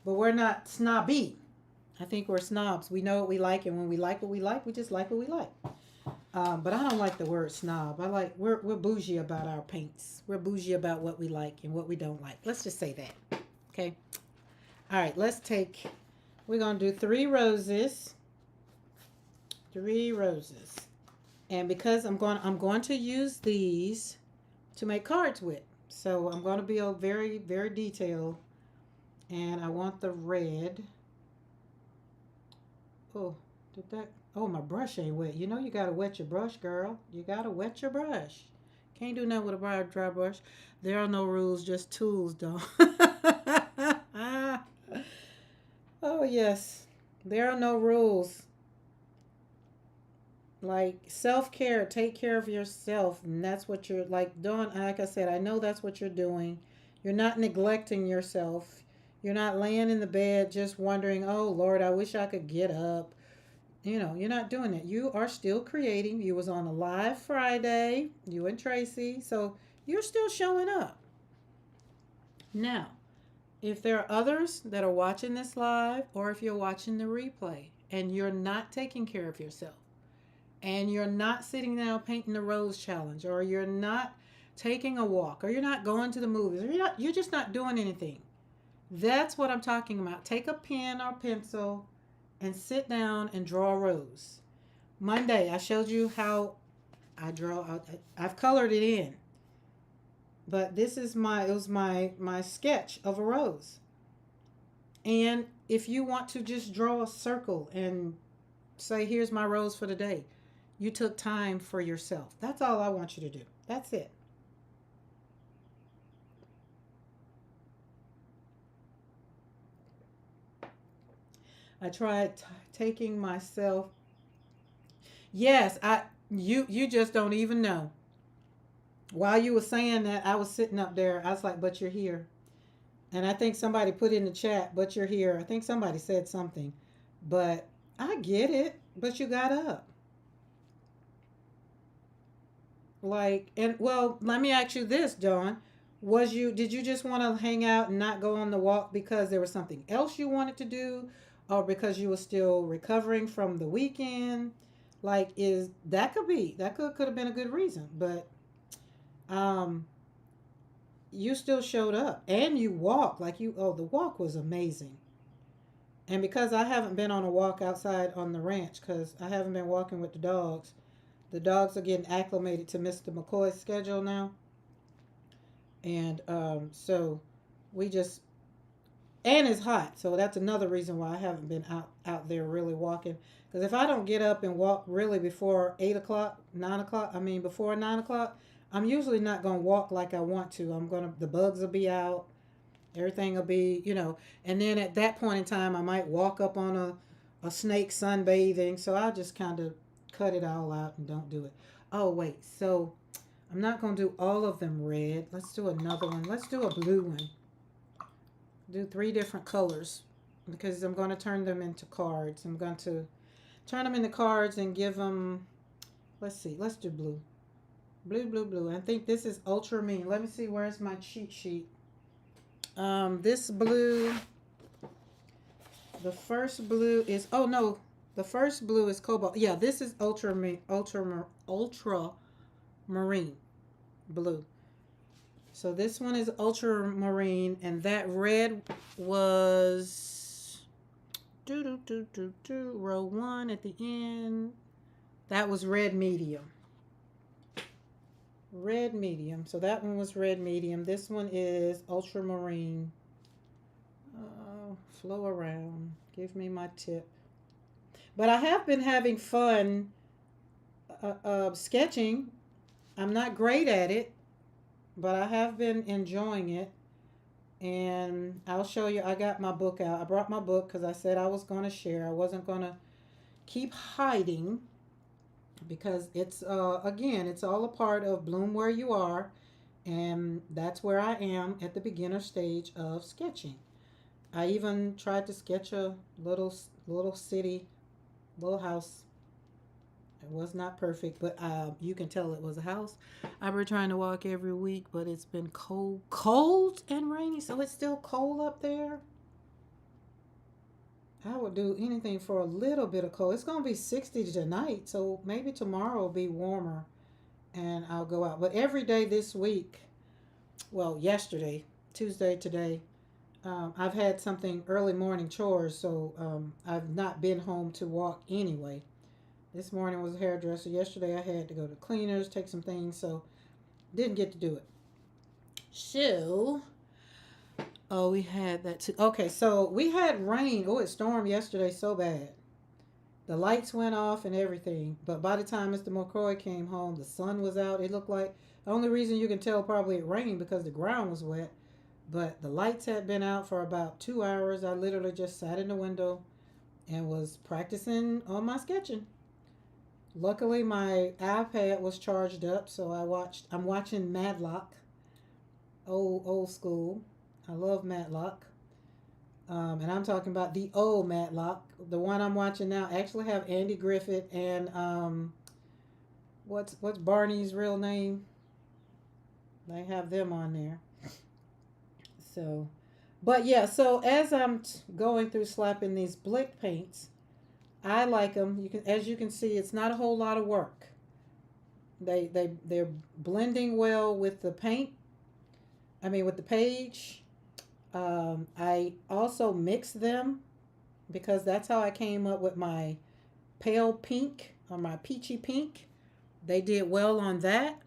But we're not snobby. I think we're snobs. We know what we like, and when we like what we like, we just like what we like. But I don't like the word snob. We're bougie about our paints. We're bougie about what we like and what we don't like. Let's just say that. Okay. All right, we're going to do 3 roses. 3 roses. And because I'm going to use these to make cards with. So I'm going to be very, very detailed. And I want the red. Oh, did that? Oh, my brush ain't wet. You know you got to wet your brush, girl. You got to wet your brush. Can't do nothing with a dry brush. There are no rules, just tools, though. Oh, yes. There are no rules. Like self-care, take care of yourself. And that's what you're like doing. Like I said, I know that's what you're doing. You're not neglecting yourself. You're not laying in the bed just wondering, oh, Lord, I wish I could get up. You're not doing it. You are still creating. You was on a live Friday, you and Tracy. So you're still showing up. Now, if there are others that are watching this live, or if you're watching the replay and you're not taking care of yourself, and you're not sitting down painting the rose challenge, or you're not taking a walk, or you're not going to the movies, or you're just not doing anything. That's what I'm talking about. Take a pen or pencil and sit down and draw a rose. Monday, I showed you how I draw. I've colored it in, but this is my sketch of a rose. And if you want to just draw a circle and say, here's my rose for the day, you took time for yourself. That's all I want you to do. That's it. I tried taking myself. Yes, you just don't even know. While you were saying that, I was sitting up there. I was like, but you're here. And I think somebody put in the chat, but you're here. I think somebody said something. But I get it. But you got up. Like, and well, let me ask you this, Dawn. Did you just want to hang out and not go on the walk because there was something else you wanted to do, or because you were still recovering from the weekend? Like, that could have been a good reason, but um you still showed up and you walked the walk was amazing. And because I haven't been on a walk outside on the ranch, because I haven't been walking with the dogs are getting acclimated to Mr. McKoy's schedule now. And so we just, and it's hot, so that's another reason why I haven't been out there really walking. Because if I don't get up and walk really before 8 o'clock, 9 o'clock, I mean before 9 o'clock, I'm usually not gonna walk like I want to. The bugs will be out, everything will be, and then at that point in time, I might walk up on a snake sunbathing. So I just kind of cut it all out and don't do it. Oh wait, so I'm not gonna do all of them red. Let's do another one. Let's do a blue one. Do 3 different colors because I'm going to turn them into cards. I'm going to turn them into cards and give them, let's see, let's do blue. Blue, blue, blue. I think this is ultramarine. Let me see, where's my cheat sheet? This blue, the first blue is, oh no, the first blue is cobalt. Yeah, this is ultramarine blue. So this one is ultramarine, and that red was row 1 at the end. That was red medium. Red medium. So that one was red medium. This one is ultramarine. Flow around. Give me my tip. But I have been having fun sketching. I'm not great at it, but I have been enjoying it. And I'll show you. I got my book out. I brought my book because I said I was going to share. I wasn't going to keep hiding, because it's again, it's all a part of Bloom Where You Are, and that's where I am at the beginner stage of sketching. I even tried to sketch a little city, little house. It was not perfect, but you can tell it was a house. I've been trying to walk every week, but it's been cold and rainy, so it's still cold up there. I would do anything for a little bit of cold. It's going to be 60 tonight, so maybe tomorrow will be warmer and I'll go out. But every day this week, well, yesterday, Tuesday, today, I've had something early morning chores, so I've not been home to walk anyway. This morning was a hairdresser. Yesterday I had to go to cleaners, take some things, so didn't get to do it. So, oh, we had that too. Okay, so we had rain. Oh, it stormed yesterday so bad. The lights went off and everything. But by the time Mr. McKoy came home, the sun was out. It looked like the only reason you can tell probably it rained because the ground was wet. But the lights had been out for about 2 hours. I literally just sat in the window and was practicing on my sketching. Luckily, my iPad was charged up, so I'm watching Madlock, old school. I love Matlock. And I'm talking about the old Matlock. The one I'm watching now actually have Andy Griffith and what's Barney's real name? They have them on there. So, but yeah. So as I'm going through slapping these blick paints, I like them. As you can see, it's not a whole lot of work. They're blending well with the paint. I mean, with the page. I also mix them because that's how I came up with my pale pink or my peachy pink. They did well on that.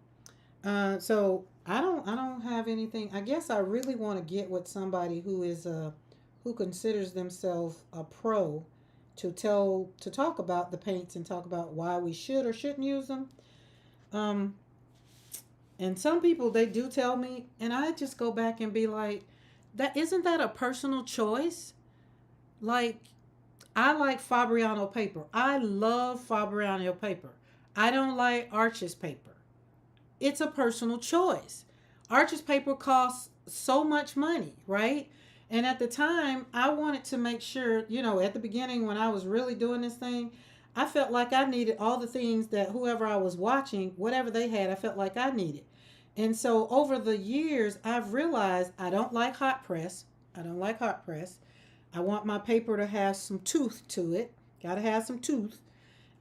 So I don't have anything. I guess I really want to get with somebody who considers themselves a pro to talk about the paints and talk about why we should or shouldn't use them. Um, and some people they do tell me, and I just go back and be like, that isn't that a personal choice? Like I like Fabriano paper. I love Fabriano paper. I don't like Arches paper. It's a personal choice. Arches paper costs so much money, right? And at the time, I wanted to make sure, at the beginning when I was really doing this thing, I felt like I needed all the things that whoever I was watching, whatever they had, I felt like I needed. And so over the years, I've realized I don't like hot press. I don't like hot press. I want my paper to have some tooth to it. Got to have some tooth,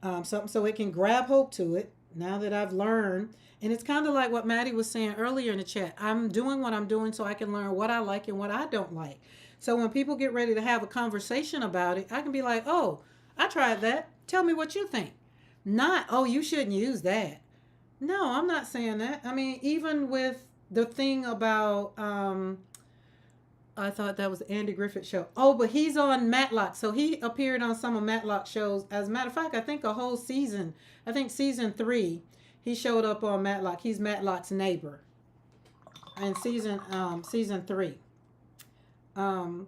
something so it can grab hold to it. Now that I've learned, and it's kind of like what Maddie was saying earlier in the chat. I'm doing what I'm doing so I can learn what I like and what I don't like. So when people get ready to have a conversation about it, I can be like, "Oh, I tried that. Tell me what you think." Not, "Oh, you shouldn't use that." No, I'm not saying that. I mean, even with the thing about I thought that was the Andy Griffith show. Oh, but he's on Matlock. So he appeared on some of Matlock shows. As a matter of fact, I think a whole season, I think season 3, he showed up on Matlock. He's Matlock's neighbor. And season 3. Um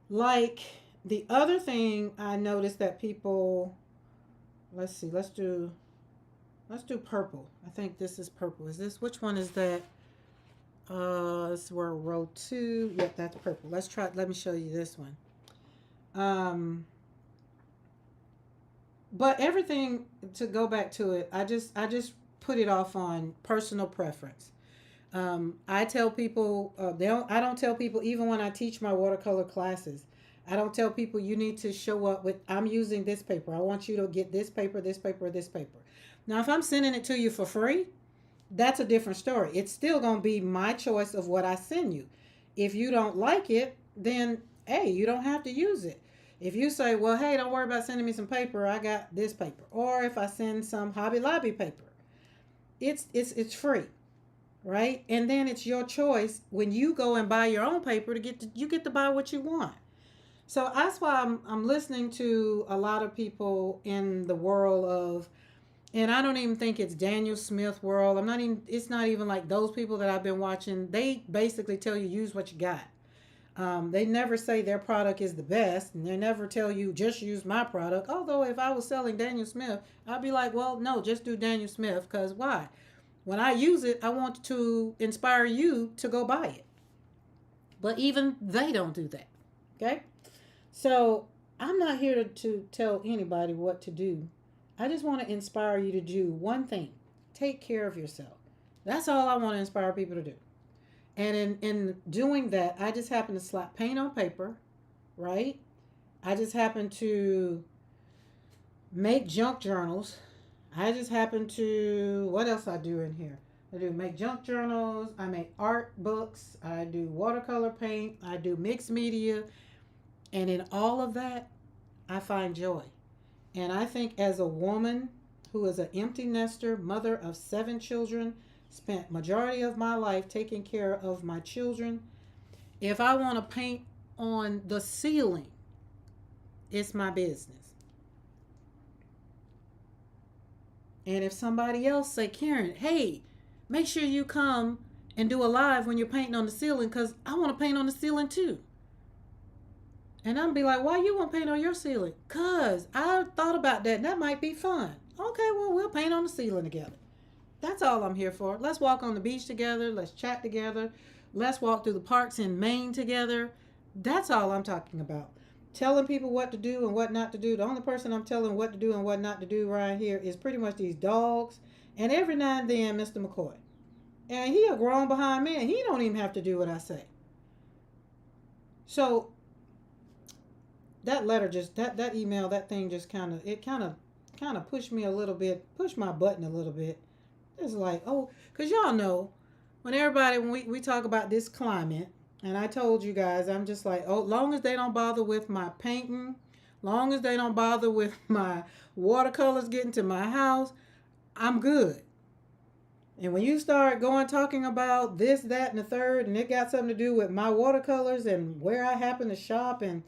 like the other thing I noticed that people, let's see, let's do purple. I think this is purple. Is this, which one is that? This we're row 2. Yep, that's purple. Let me show you this one. But everything, to go back to it, I just put it off on personal preference. I tell people, I don't tell people, even when I teach my watercolor classes, I don't tell people you need to show up with, I'm using this paper. I want you to get this paper, this paper, this paper. Now, if I'm sending it to you for free, that's a different story. It's still going to be my choice of what I send you. If you don't like it, then hey, you don't have to use it. If you say, well, hey, don't worry about sending me some paper, I got this paper. Or if I send some Hobby Lobby paper, it's free, right? And then it's your choice when you go and buy your own paper you get to buy what you want. So that's why I'm listening to a lot of people in the world of, and I don't even think it's Daniel Smith world. It's not even like those people that I've been watching. They basically tell you use what you got. They never say their product is the best, and they never tell you just use my product. Although if I was selling Daniel Smith, I'd be like, well, no, just do Daniel Smith, because why? When I use it, I want to inspire you to go buy it. But even they don't do that. Okay? So I'm not here to tell anybody what to do. I just want to inspire you to do one thing. Take care of yourself. That's all I want to inspire people to do. And in doing that, I just happen to slap paint on paper, right? I just happen to make junk journals. I just happen to, what else I do in here? I do make junk journals. I make art books. I do watercolor paint. I do mixed media. And in all of that, I find joy. And I think as a woman who is an empty nester, mother of 7 children, spent majority of my life taking care of my children, if I want to paint on the ceiling, it's my business. And if somebody else say, Karen, hey, make sure you come and do a live when you're painting on the ceiling because I want to paint on the ceiling too. And I'm be like, why you want to paint on your ceiling? Because I thought about that and that might be fun. Okay, well, we'll paint on the ceiling together. That's all I'm here for. Let's walk on the beach together. Let's chat together. Let's walk through the parks in Maine together. That's all I'm talking about. Telling people what to do and what not to do. The only person I'm telling what to do and what not to do right here is pretty much these dogs. And every now and then, Mr. McKoy. And he a grown behind man. He don't even have to do what I say. So that letter just that email, that thing just kind of pushed me a little bit, pushed my button a little bit. It's like, oh, because y'all know when we talk about this climate, and I told you guys, I'm just like, oh, long as they don't bother with my painting, long as they don't bother with my watercolors getting to my house, I'm good. And when you start talking about this, that, and the third, and it got something to do with my watercolors and where I happen to shop, and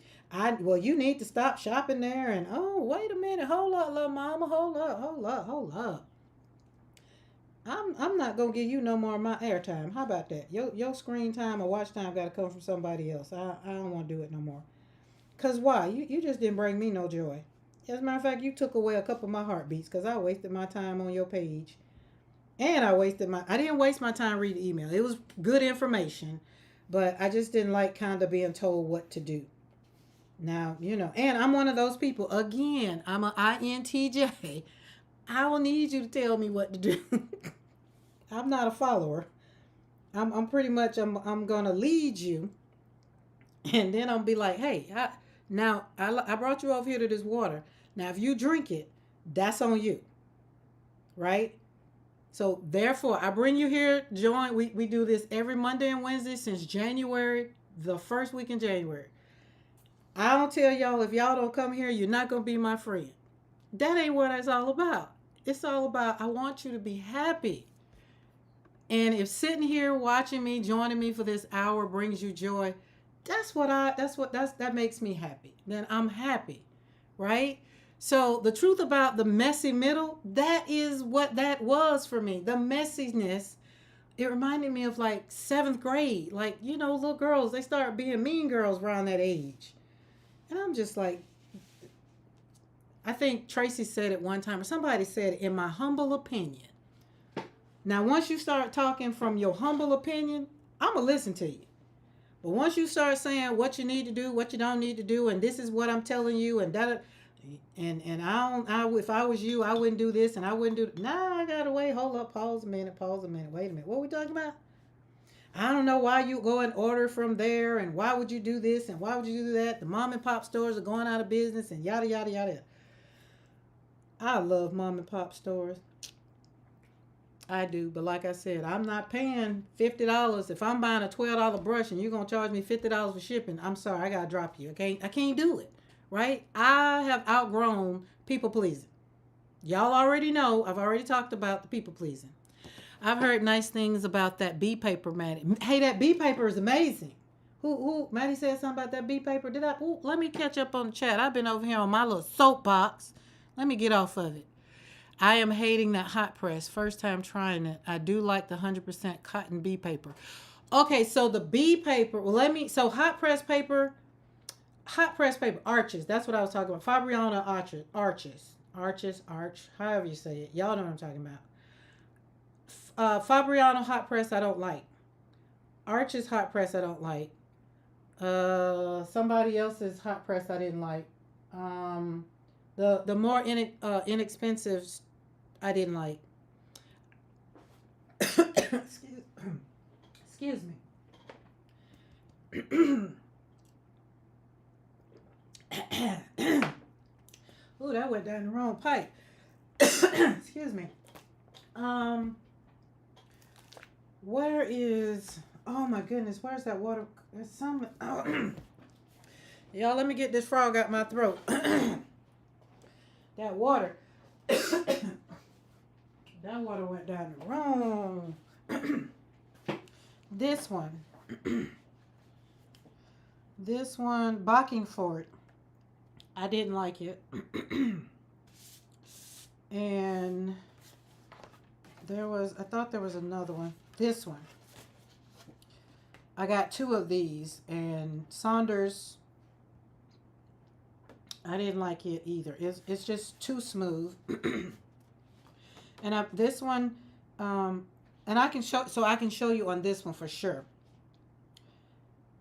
you need to stop shopping there, and oh, wait a minute, hold up, little mama, hold up. I'm not gonna give you no more of my airtime. How about that? Your screen time or watch time gotta come from somebody else. I don't want to do it no more. Cause why? You just didn't bring me no joy. As a matter of fact, you took away a couple of my heartbeats because I wasted my time on your page. And I didn't waste my time reading email. It was good information, but I just didn't like kind of being told what to do. Now, and I'm one of those people, again, I'm an INTJ. I don't need you to tell me what to do. I'm not a follower. I'm pretty much, I'm going to lead you. And then I'll be like, hey, I brought you over here to this water. Now, if you drink it, that's on you. Right? So therefore, I bring you here, join. We do this every Monday and Wednesday since January, the first week in January. I don't tell y'all, if y'all don't come here, you're not going to be my friend. That ain't what it's all about. It's all about, I want you to be happy. And if sitting here watching me, joining me for this hour brings you joy, that makes me happy. Then I'm happy, right? So the truth about the messy middle, that is what that was for me. The messiness, it reminded me of like 7th grade. Like, little girls, they start being mean girls around that age. And I'm just like, I think Tracy said it one time, or somebody said it, in my humble opinion. Now, once you start talking from your humble opinion, I'm going to listen to you. But once you start saying what you need to do, what you don't need to do, and this is what I'm telling you, and that, and if I was you, I wouldn't do this, and I wouldn't do. Nah, I gotta wait. Hold up. Pause a minute. Wait a minute. What are we talking about? I don't know why you go and order from there, and why would you do this, and why would you do that? The mom and pop stores are going out of business, and yada yada yada. I love mom and pop stores. I do, but like I said, I'm not paying $50 if I'm buying a $12 brush and you're gonna charge me $50 for shipping. I'm sorry, I gotta drop you. Okay, I can't do it. Right? I have outgrown people pleasing. Y'all already know. I've already talked about the people pleasing. I've heard nice things about that bee paper, Maddie. Hey, that bee paper is amazing. Who? Maddie said something about that bee paper. Let me catch up on the chat. I've been over here on my little soapbox. Let me get off of it. I am hating that hot press. First time trying it. I do like the 100% cotton bee paper. Okay, so the bee paper. So hot press paper, arches. That's what I was talking about. Fabriano arches, however you say it. Y'all know what I'm talking about. Fabriano hot press, I don't like. Arches hot press, I don't like. Somebody else's hot press, I didn't like. The more inexpensive, I didn't like. Excuse me. Ooh, that went down the wrong pipe. Excuse me. Where is, oh my goodness, where's that water? There's some, oh. Y'all, let me get this frog out my throat. That water, that water went down the wrong. This one, this one, Bockingford. I didn't like it. And I thought there was another one. This one. I got two of these, and Saunders, I didn't like it either. It's just too smooth. And this one, and I can show you on this one for sure.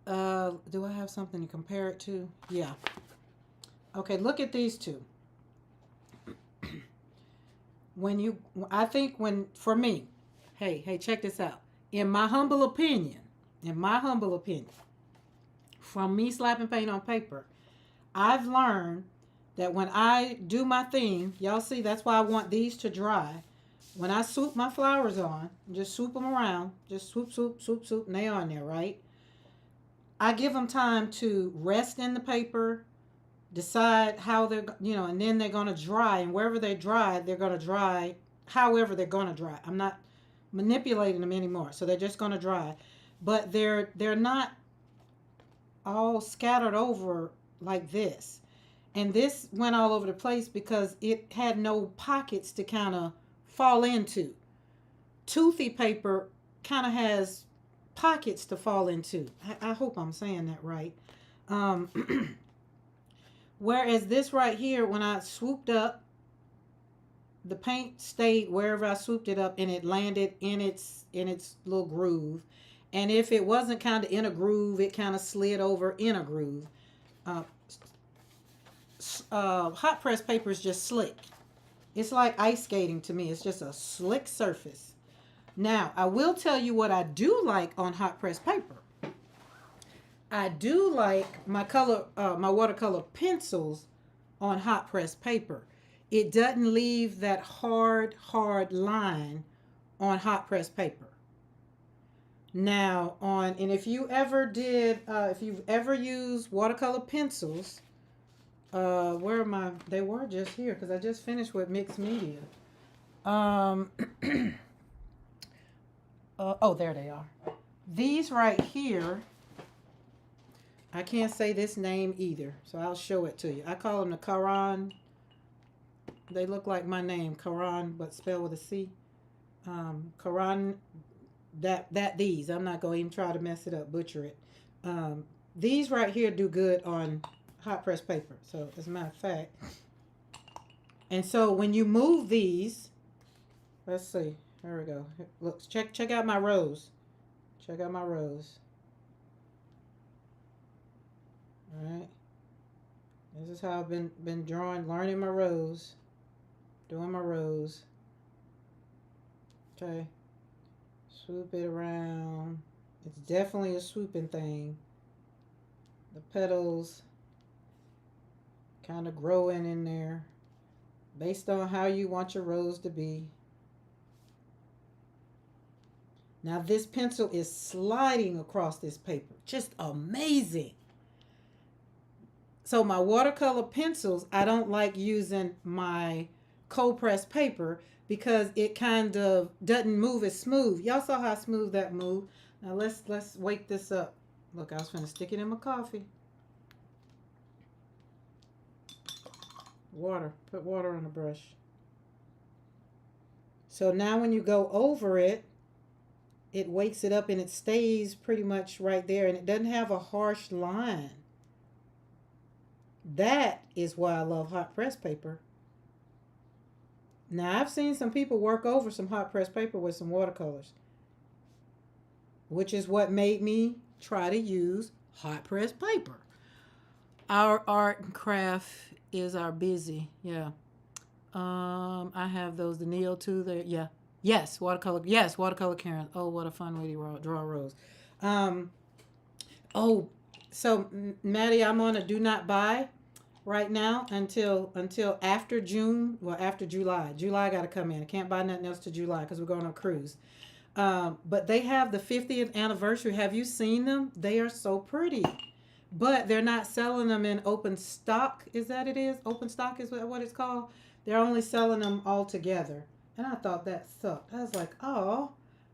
Do I have something to compare it to? Yeah. Okay, look at these two. For me, hey, check this out. In my humble opinion, from me slapping paint on paper, I've learned that when I do my thing, y'all see, that's why I want these to dry. When I swoop my flowers on, just swoop them around, just swoop, swoop, swoop, swoop, and they on there, right? I give them time to rest in the paper, decide how they're, and then they're going to dry. And wherever they dry, they're going to dry however they're going to dry. I'm not manipulating them anymore. So they're just going to dry. But they're not all scattered over like this. And this went all over the place because it had no pockets to kind of fall into. Toothy paper kind of has pockets to fall into. I hope I'm saying that right. Whereas this right here, when I swooped up, the paint stayed wherever I swooped it up, and it landed in its little groove. And if it wasn't kind of in a groove, it kind of slid over in a groove. Hot press paper is just slick. It's like ice skating to me. It's just a slick surface. Now, I will tell you what I do like on hot press paper. I do like my watercolor pencils on hot press paper. It doesn't leave that hard line on hot press paper. Now, and if you've ever used watercolor pencils, where am I? They were just here because I just finished with mixed media. Oh, there they are. These right here, I can't say this name either, so I'll show it to you. I call them the Karan. They look like my name, Karan, but spelled with a C. Karan, these. I'm not going to even try to mess it up, butcher it. These right here do good on hot press paper. So, as a matter of fact. And so, when you move these, let's see. There we go. Look, check out my rose. Check out my rose. All right. This is how I've been drawing, learning my rose, doing my rose. Okay. Swoop it around. It's definitely a swooping thing. The petals kind of growing in there based on how you want your rose to be. Now this pencil is sliding across this paper. Just amazing. So my watercolor pencils, I don't like using my cold pressed paper because it kind of doesn't move as smooth. Y'all saw how smooth that moved. Now let's wake this up. Look, I was going to stick it in my coffee. Water. Put water on the brush. So now when you go over it, it wakes it up and it stays pretty much right there, and it doesn't have a harsh line. That is why I love hot press paper. Now, I've seen some people work over some hot press paper with some watercolors, which is what made me try to use hot press paper. Our art and craft is our busy. Yeah. I have those, the Neo too there. Yeah. Yes, watercolor. Yes, watercolor Karen. Oh, what a fun way to draw a rose. So Maddie, I'm on a do not buy right now until after June. Well, after July. July got to come in. I can't buy nothing else to July because we're going on a cruise. But they have the 50th anniversary. Have you seen them? They are so pretty. But they're not selling them in open stock. Is that it is? Open stock is what it's called. They're only selling them all together. And I thought that sucked. I was like, oh,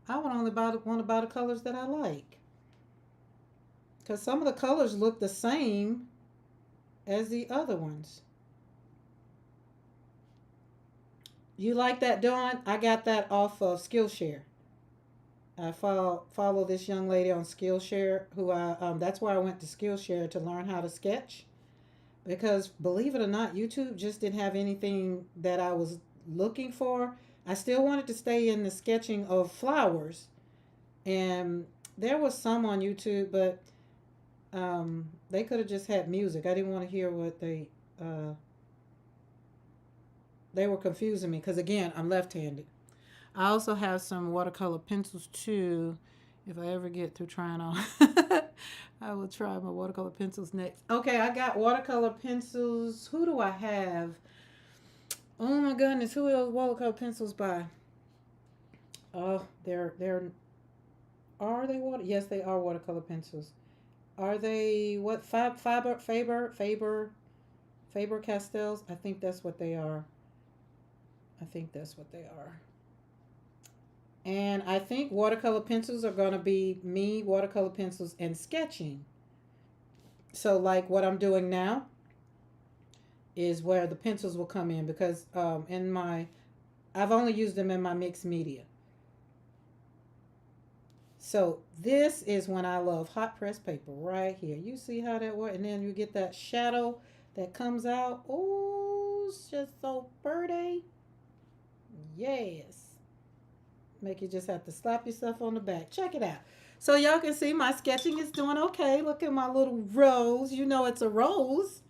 I would only want to buy the colors that I like. Because some of the colors look the same as the other ones. You like that, Dawn? I got that off of Skillshare. I follow this young lady on Skillshare who that's why I went to Skillshare to learn how to sketch, because believe it or not, YouTube just didn't have anything that I was looking for. I still wanted to stay in the sketching of flowers, and there was some on YouTube, but they could have just had music. I didn't want to hear what they were confusing me, because again, I'm left-handed. I also have some watercolor pencils too. If I ever get through trying on, I will try my watercolor pencils next. Okay, I got watercolor pencils. Who do I have? Oh my goodness, who are those watercolor pencils by? Oh, are they water? Yes, they are watercolor pencils. Are they what? Faber Castells? I think that's what they are. I think that's what they are. And I think watercolor pencils are going to be me, watercolor pencils, and sketching. So like what I'm doing now is where the pencils will come in, because I've only used them in my mixed media. So this is when I love hot press paper right here. You see how that works? And then you get that shadow that comes out. Oh, it's just so pretty. Yes. Make you just have to slap yourself on the back. Check it out. So y'all can see my sketching is doing okay. Look at my little rose. You know it's a rose.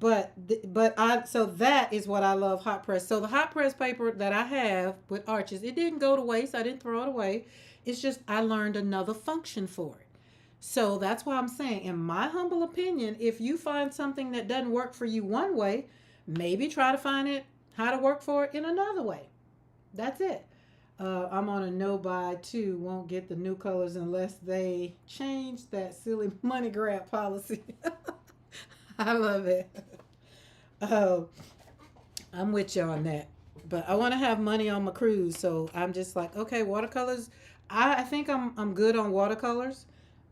So that is what I love, hot press. So the hot press paper that I have with arches, it didn't go to waste. I didn't throw it away. It's just I learned another function for it. So that's why I'm saying, in my humble opinion, if you find something that doesn't work for you one way, maybe try to find it how to work for it in another way. That's it. I'm on a no buy too. Won't get the new colors unless they change that silly money grab policy. I love it. I'm with you on that. But I want to have money on my cruise, so I'm just like, okay, watercolors. I think I'm good on watercolors.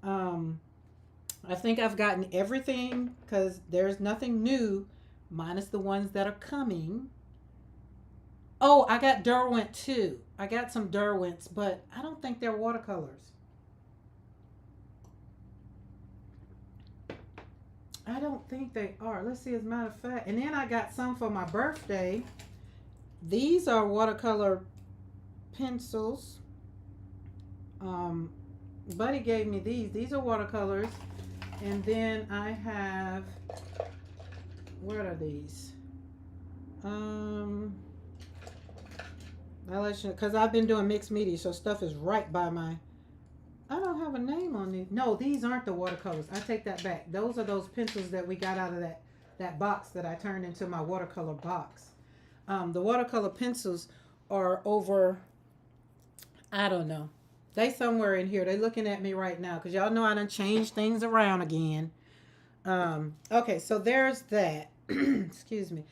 I think I've gotten everything, because there's nothing new, minus the ones that are coming. Oh, I got Derwent too. I got some Derwents, but I don't think they're watercolors. I don't think they are. Let's see, as a matter of fact. And then I got some for my birthday. These are watercolor pencils. Buddy gave me these. These are watercolors. And then I have, what are these? I'll let you know, because I've been doing mixed media, so stuff is right by my... I don't have a name on these. No, these aren't the watercolors. I take that back. Those are those pencils that we got out of that box that I turned into my watercolor box. The watercolor pencils are over, I don't know. They somewhere in here. They looking at me right now, because y'all know I done changed things around again. Okay, so there's that. Excuse me.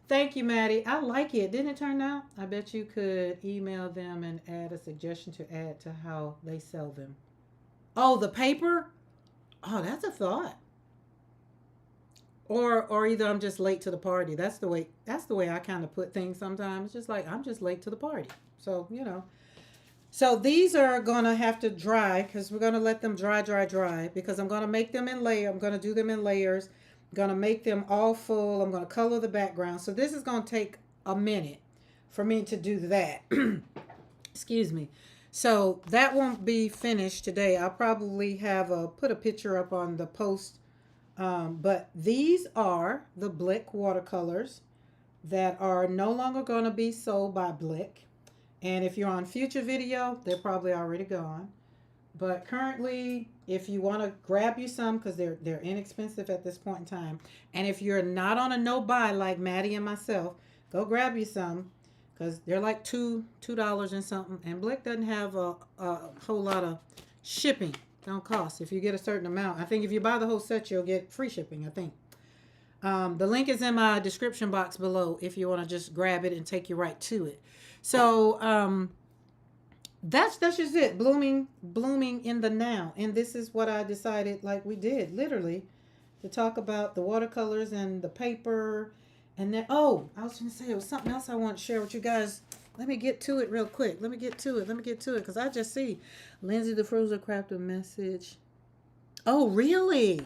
Thank you, Maddie. I like it. Didn't it turn out? I bet you could email them and add a suggestion to add to how they sell them. Oh, the paper? Oh, that's a thought. Or either I'm just late to the party. That's the way I kind of put things sometimes. It's just like I'm just late to the party. So, you know. So these are going to have to dry, because we're going to let them dry, because I'm going to make them in layers. I'm going to do them in layers. I'm going to make them all full. I'm going to color the background. So this is going to take a minute for me to do that. Excuse me. So that won't be finished today. I'll probably put a picture up on the post. But these are the Blick watercolors that are no longer going to be sold by Blick. And if you're on future video, they're probably already gone. But currently, if you want to grab you some, because they're inexpensive at this point in time. And if you're not on a no buy like Maddie and myself, go grab you some, because they're like $2 and something. And Blick doesn't have a whole lot of shipping. Don't cost if you get a certain amount. I think if you buy the whole set, you'll get free shipping. I think. The link is in my description box below if you want to just grab it and take you right to it. So that's just it. Blooming in the now. And this is what I decided, like we did, literally, to talk about the watercolors and the paper. And then, oh, I was going to say it was something else I want to share with you guys. Let me get to it real quick. Let me get to it. Because I just see Lindsay the Frozen crafted a message. Oh, really?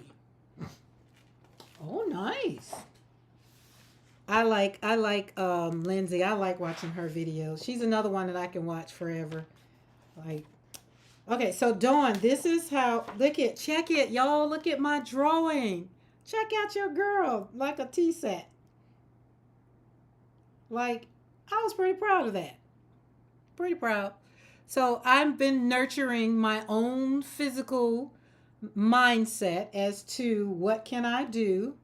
Oh, nice. I like Lindsay. I like watching her videos. She's another one that I can watch forever. Like, okay, so Dawn, this is how, check it, y'all. Look at my drawing. Check out your girl, like a tea set. Like, I was pretty proud of that. Pretty proud. So I've been nurturing my own physical mindset as to what can I do,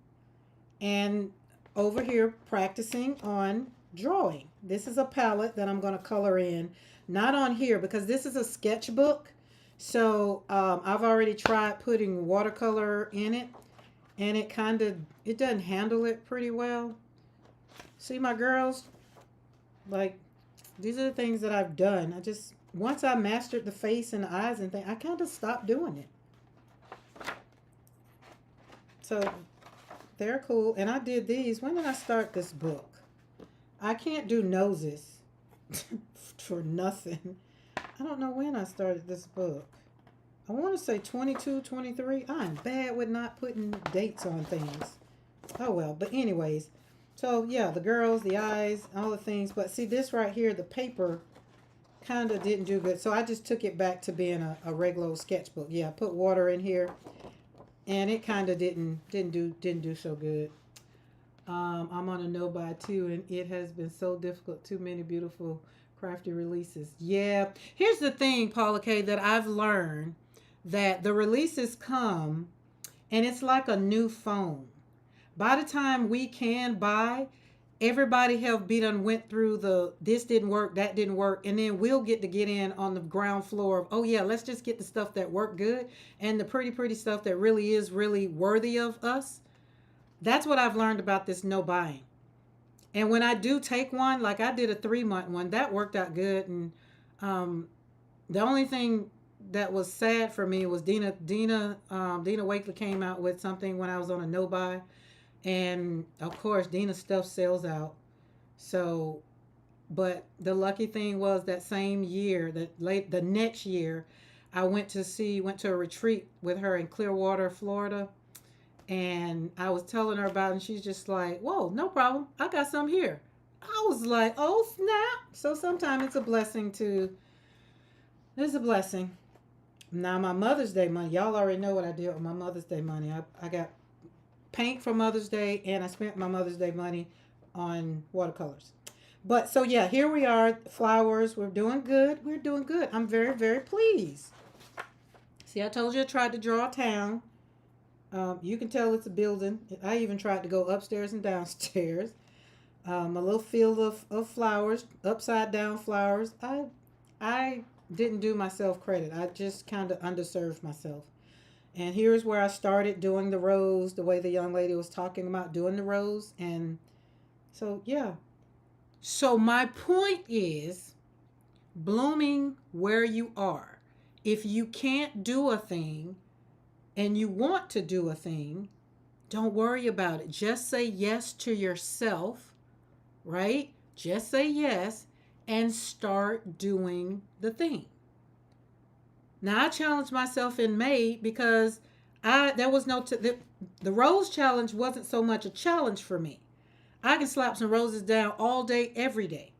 and over here practicing on drawing. This is a palette that I'm going to color in, not on here because this is a sketchbook. So I've already tried putting watercolor in it, and it doesn't handle it pretty well. See, my girls, like, these are the things that I've done. Once I mastered the face and the eyes and things, I kind of stopped doing it. So they're cool. And I did these. When did I start this book? I can't do noses for nothing. I don't know when I started this book. I want to say 22, 23. I'm bad with not putting dates on things. Oh, well. But anyways. So, yeah, the girls, the eyes, all the things. But see, this right here, the paper kind of didn't do good. So I just took it back to being a regular sketchbook. Yeah, I put water in here. And it kind of didn't do so good. I'm on a no-buy too, and it has been so difficult. Too many beautiful crafty releases. Yeah. Here's the thing, Paula K, that I've learned, that the releases come, and it's like a new phone. By the time we can buy, everybody went through this didn't work, that didn't work, and then we'll get in on the ground floor of, oh yeah, let's just get the stuff that worked good and the pretty stuff that really is really worthy of us. That's what I've learned about this no buying. And when I do take one, like I did a 3-month one, that worked out good. And the only thing that was sad for me was Dina Wakely came out with something when I was on a no buy. And of course, Dina's stuff sells out. So, but the lucky thing was that same year, the next year, I went to a retreat with her in Clearwater, Florida. And I was telling her about it, and she's just like, whoa, no problem. I got some here. I was like, oh, snap. So sometimes it's a blessing. Now, my Mother's Day money, y'all already know what I did with my Mother's Day money. I got paint for Mother's Day, and I spent my Mother's Day money on watercolors. But so yeah, here we are, flowers. We're doing good. I'm very, very pleased. See, I told you I tried to draw a town. You can tell it's a building. I even tried to go upstairs and downstairs. A little field of flowers, upside down flowers. I didn't do myself credit. I just kind of underserved myself. And here's where I started doing the rose, the way the young lady was talking about doing the rose. And so, yeah. So my point is blooming where you are. If you can't do a thing and you want to do a thing, don't worry about it. Just say yes to yourself, right? Just say yes and start doing the thing. Now, I challenged myself in May because the rose challenge wasn't so much a challenge for me. I can slap some roses down all day, every day.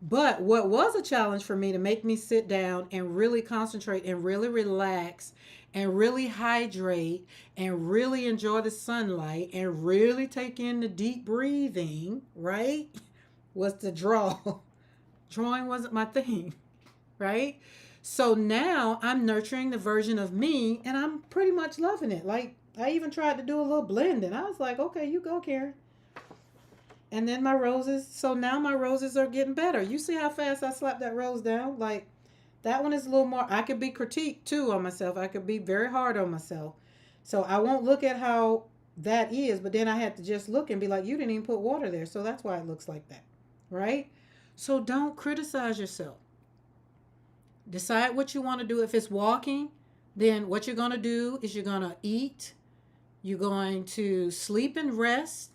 But what was a challenge for me to make me sit down and really concentrate and really relax and really hydrate and really enjoy the sunlight and really take in the deep breathing, right? Was to draw. Drawing wasn't my thing, right? So now I'm nurturing the version of me, and I'm pretty much loving it. Like, I even tried to do a little blending. I was like, okay, you go, Karen. And then my roses, so now my roses are getting better. You see how fast I slapped that rose down? Like, that one is a little more, I could be critiqued too on myself. I could be very hard on myself. So I won't look at how that is, but then I had to just look and be like, you didn't even put water there. So that's why it looks like that. Right? So don't criticize yourself. Decide what you want to do. If it's walking, then what you're going to do is you're going to eat. You're going to sleep and rest.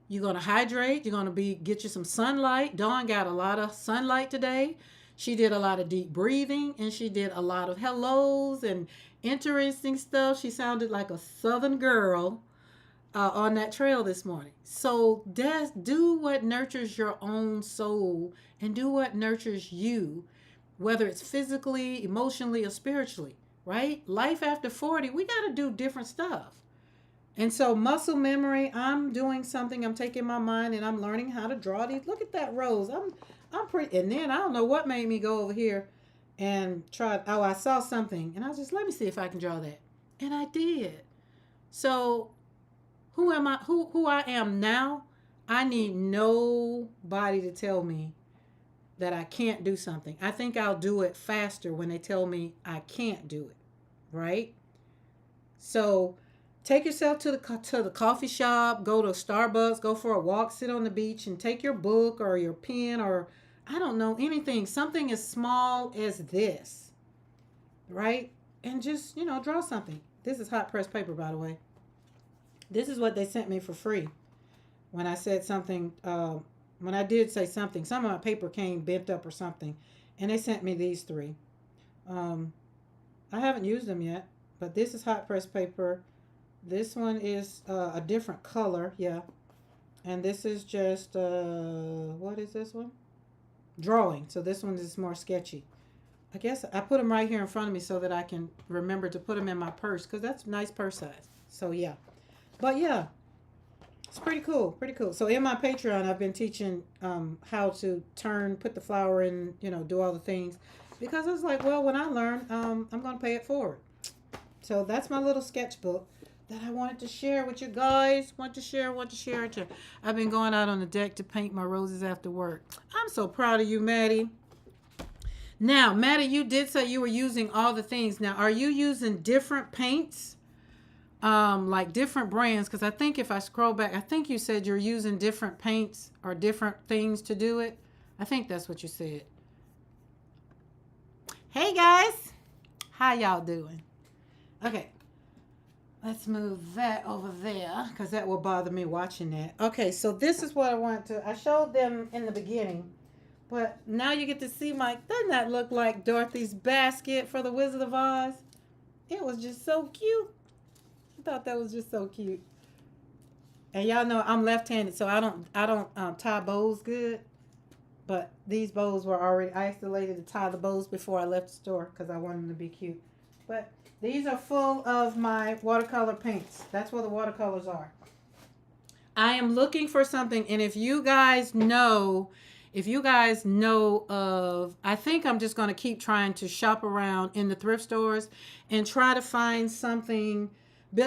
You're going to hydrate. You're going to get you some sunlight. Dawn got a lot of sunlight today. She did a lot of deep breathing, and she did a lot of hellos and interesting stuff. She sounded like a southern girl on that trail this morning. So do what nurtures your own soul and do what nurtures you, whether it's physically, emotionally, or spiritually, right? Life after 40, we got to do different stuff. And so muscle memory, I'm doing something. I'm taking my mind and I'm learning how to draw these. Look at that rose. I'm pretty. And then I don't know what made me go over here and try. Oh, I saw something. And I was just, let me see if I can draw that. And I did. So who am I? Who I am now, I need nobody to tell me that I can't do something. I think I'll do it faster when they tell me I can't do it. Right? So take yourself to the coffee shop, go to Starbucks, go for a walk, sit on the beach, and take your book or your pen or, I don't know, anything, something as small as this, right? And just, draw something. This is hot press paper, by the way. This is what they sent me for free when I said something, when I did say something. Some of my paper came bent up or something, and they sent me these 3. I haven't used them yet, but this is hot press paper. This one is a different color, yeah. And this is just, what is this one? Drawing. So this one is more sketchy. I guess I put them right here in front of me so that I can remember to put them in my purse because that's nice purse size. So yeah. But yeah, it's pretty cool, pretty cool. So in my Patreon, I've been teaching how to put the flower in, do all the things. Because I was like, well, when I learn, I'm going to pay it forward. So that's my little sketchbook that I wanted to share with you guys. Want to share. I've been going out on the deck to paint my roses after work. I'm so proud of you, Maddie. Now, Maddie, you did say you were using all the things. Now, are you using different paints? Like different brands? Because I think if I scroll back, I think you said you're using different paints or different things to do it. I think that's what you said. Hey, guys. How y'all doing? Okay. Let's move that over there because that will bother me watching that. Okay, so this is what I want to. I showed them in the beginning, but now you get to see doesn't that look like Dorothy's basket for the Wizard of Oz? It was just so cute. I thought that was just so cute. And y'all know I'm left-handed, so I don't tie bows good. But these bows were already, I isolated to tie the bows before I left the store because I wanted them to be cute. But these are full of my watercolor paints. That's where the watercolors are. I am looking for something, and if you guys know of, I think I'm just going to keep trying to shop around in the thrift stores and try to find something,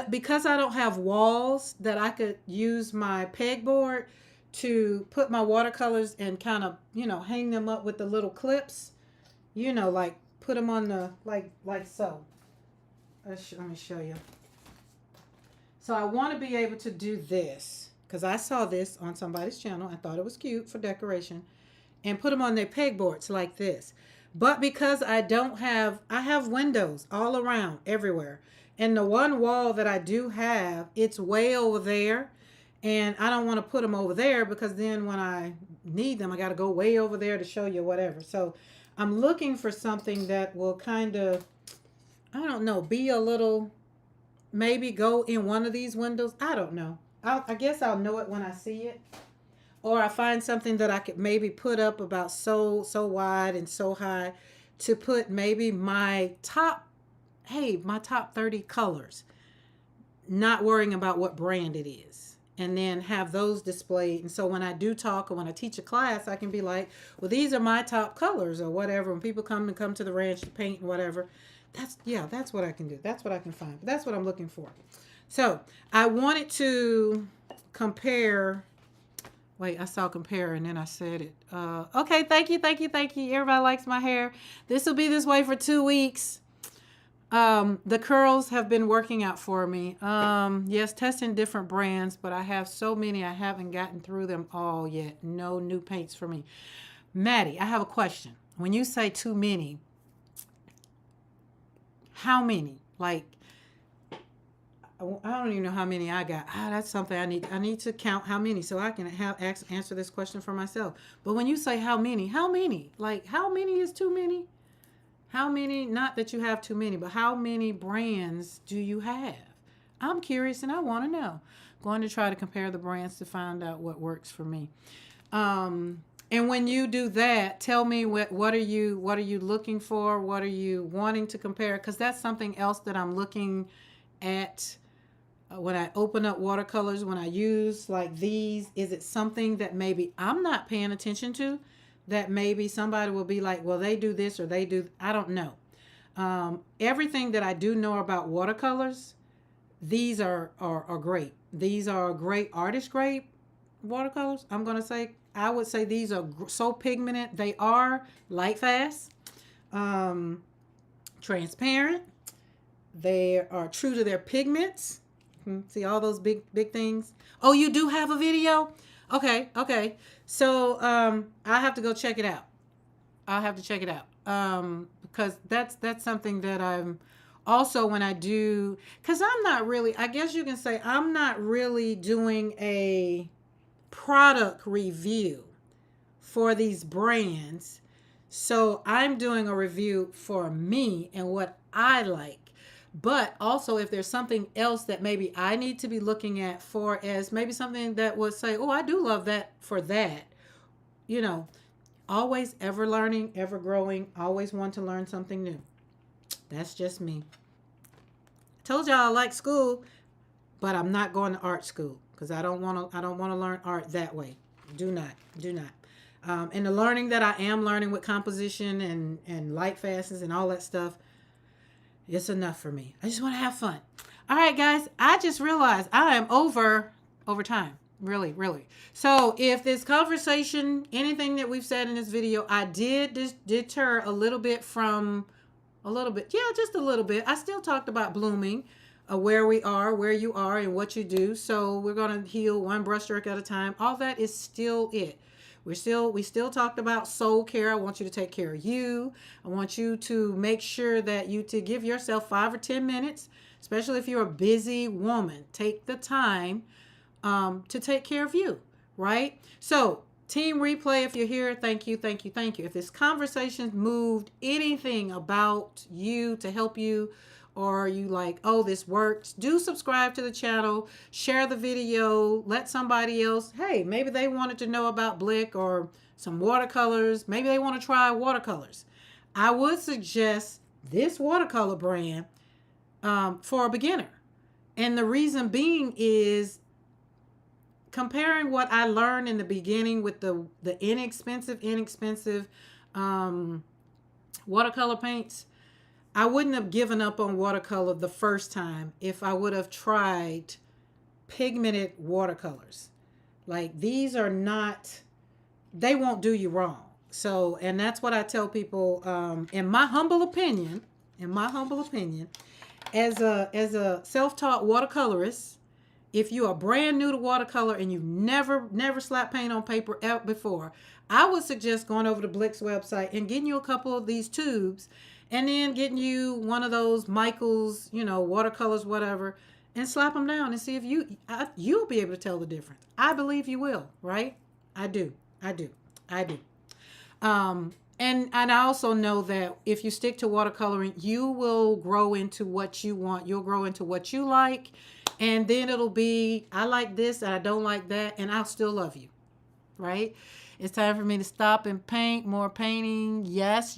because I don't have walls that I could use my pegboard to put my watercolors and kind of, hang them up with the little clips, like put them on the, like so. Let me show you. So I want to be able to do this because I saw this on somebody's channel. I thought it was cute for decoration and put them on their pegboards like this. But because I have windows all around everywhere. And the one wall that I do have, it's way over there. And I don't want to put them over there because then when I need them, I got to go way over there to show you whatever. So I'm looking for something that will kind of, I don't know, be a little, maybe go in one of these windows. I don't know. I guess I'll know it when I see it. Or I find something that I could maybe put up about so wide and so high to put maybe my top 30 colors, not worrying about what brand it is. And then have those displayed. And so when I do talk or when I teach a class, I can be like, well, these are my top colors or whatever. When people come to the ranch to paint and whatever. That's what I can do. That's what I can find. But that's what I'm looking for. So I wanted to compare Wait, I saw compare and then I said it. Okay, thank you, thank you, thank you. Everybody likes my hair. This will be this way for 2 weeks. The curls have been working out for me. Yes, testing different brands, but I have so many I haven't gotten through them all yet. No new paints for me. Maddie, I have a question. When you say too many, how many? Like, I don't even know how many I got. That's something I need to count how many so I can answer this question for myself. But when you say how many? Like, how many is too many? How many, not that you have too many, but how many brands do you have? I'm curious and I want to know. Going to try to compare the brands to find out what works for me. And when you do that, tell me what are you looking for? What are you wanting to compare? Because that's something else that I'm looking at when I open up watercolors, when I use like these. Is it something that maybe I'm not paying attention to? That maybe somebody will be like, well, they do this or they do, I don't know. Everything that I do know about watercolors, these are great. These are great artist grade watercolors. I would say these are so pigmented. They are light fast, transparent. They are true to their pigments. See all those big things. Oh, you do have a video? Okay. So I have to go check it out. I'll have to check it out because that's something that I'm also when I do, because I'm not really, I guess you can say I'm not really doing a product review for these brands. So I'm doing a review for me and what I like. But also if there's something else that maybe I need to be looking at for as maybe something that would say, oh, I do love that for that. You know, always ever learning, ever growing, always want to learn something new. That's just me. Told y'all I like school, but I'm not going to art school because I don't want to learn art that way. Do not. And the learning that I am learning with composition and light fastness and all that stuff, it's enough for me. I just want to have fun. All right, guys. I just realized I am over time. Really. So if this conversation, anything that we've said in this video, I did deter a little bit from just a little bit. I still talked about blooming, where we are, where you are, and what you do. So we're going to heal one brushstroke at a time. All that is still it. We still talked about soul care. I want you to take care of you. I want you to make sure that to give yourself 5 or 10 minutes, especially if you're a busy woman. Take the time to take care of you, right? So team replay, if you're here, thank you. If this conversation moved anything about you to help you, or you like, oh, this works, do subscribe to the channel, share the video, let somebody else, hey, maybe they wanted to know about Blick or some watercolors. Maybe they want to try watercolors. I would suggest this watercolor brand for a beginner. And the reason being is comparing what I learned in the beginning with the inexpensive watercolor paints. I wouldn't have given up on watercolor the first time if I would have tried pigmented watercolors. Like these are not, they won't do you wrong. So, and that's what I tell people, in my humble opinion, as a self-taught watercolorist, if you are brand new to watercolor and you've never slapped paint on paper before, I would suggest going over to Blick's website and getting you a couple of these tubes, and then getting you one of those Michael's, watercolors, whatever, and slap them down and see if you'll be able to tell the difference. I believe you will, right? I do. And I also know that if you stick to watercoloring, you will grow into what you want. You'll grow into what you like. And then it'll be, I like this and I don't like that, and I'll still love you, right? It's time for me to stop and paint. More painting. Yes.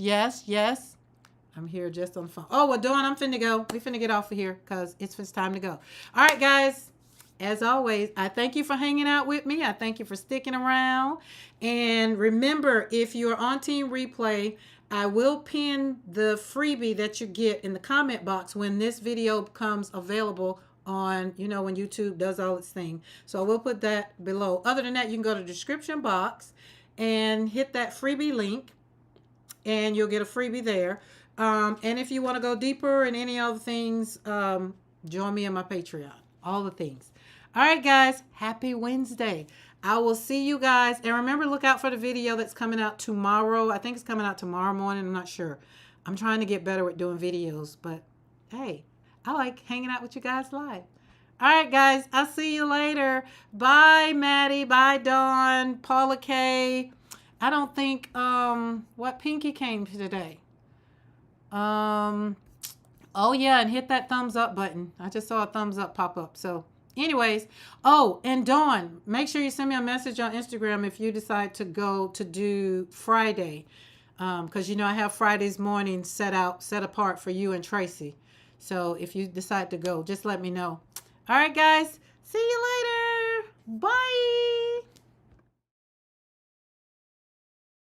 I'm here just on the phone. Oh, well, Dawn, I'm finna go. We finna get off of here because it's time to go. All right, guys. As always, I thank you for hanging out with me. I thank you for sticking around. And remember, if you're on Team Replay, I will pin the freebie that you get in the comment box when this video becomes available on, you know, when YouTube does all its thing. So we'll put that below. Other than that, you can go to the description box and hit that freebie link, and you'll get a freebie there. And if you want to go deeper in any other things, join me on my Patreon. All the things. All right, guys. Happy Wednesday. I will see you guys. And remember, look out for the video that's coming out tomorrow. I think it's coming out tomorrow morning. I'm not sure. I'm trying to get better at doing videos. But, hey, I like hanging out with you guys live. All right, guys. I'll see you later. Bye, Maddie. Bye, Dawn. Paula K. I don't think, what Pinky came today. Oh, yeah, and hit that thumbs up button. I just saw a thumbs up pop up. So, anyways. Oh, and Dawn, make sure you send me a message on Instagram if you decide to go to do Friday. Because, you know, I have Fridays morning set apart for you and Tracy. So, if you decide to go, just let me know. All right, guys. See you later. Bye.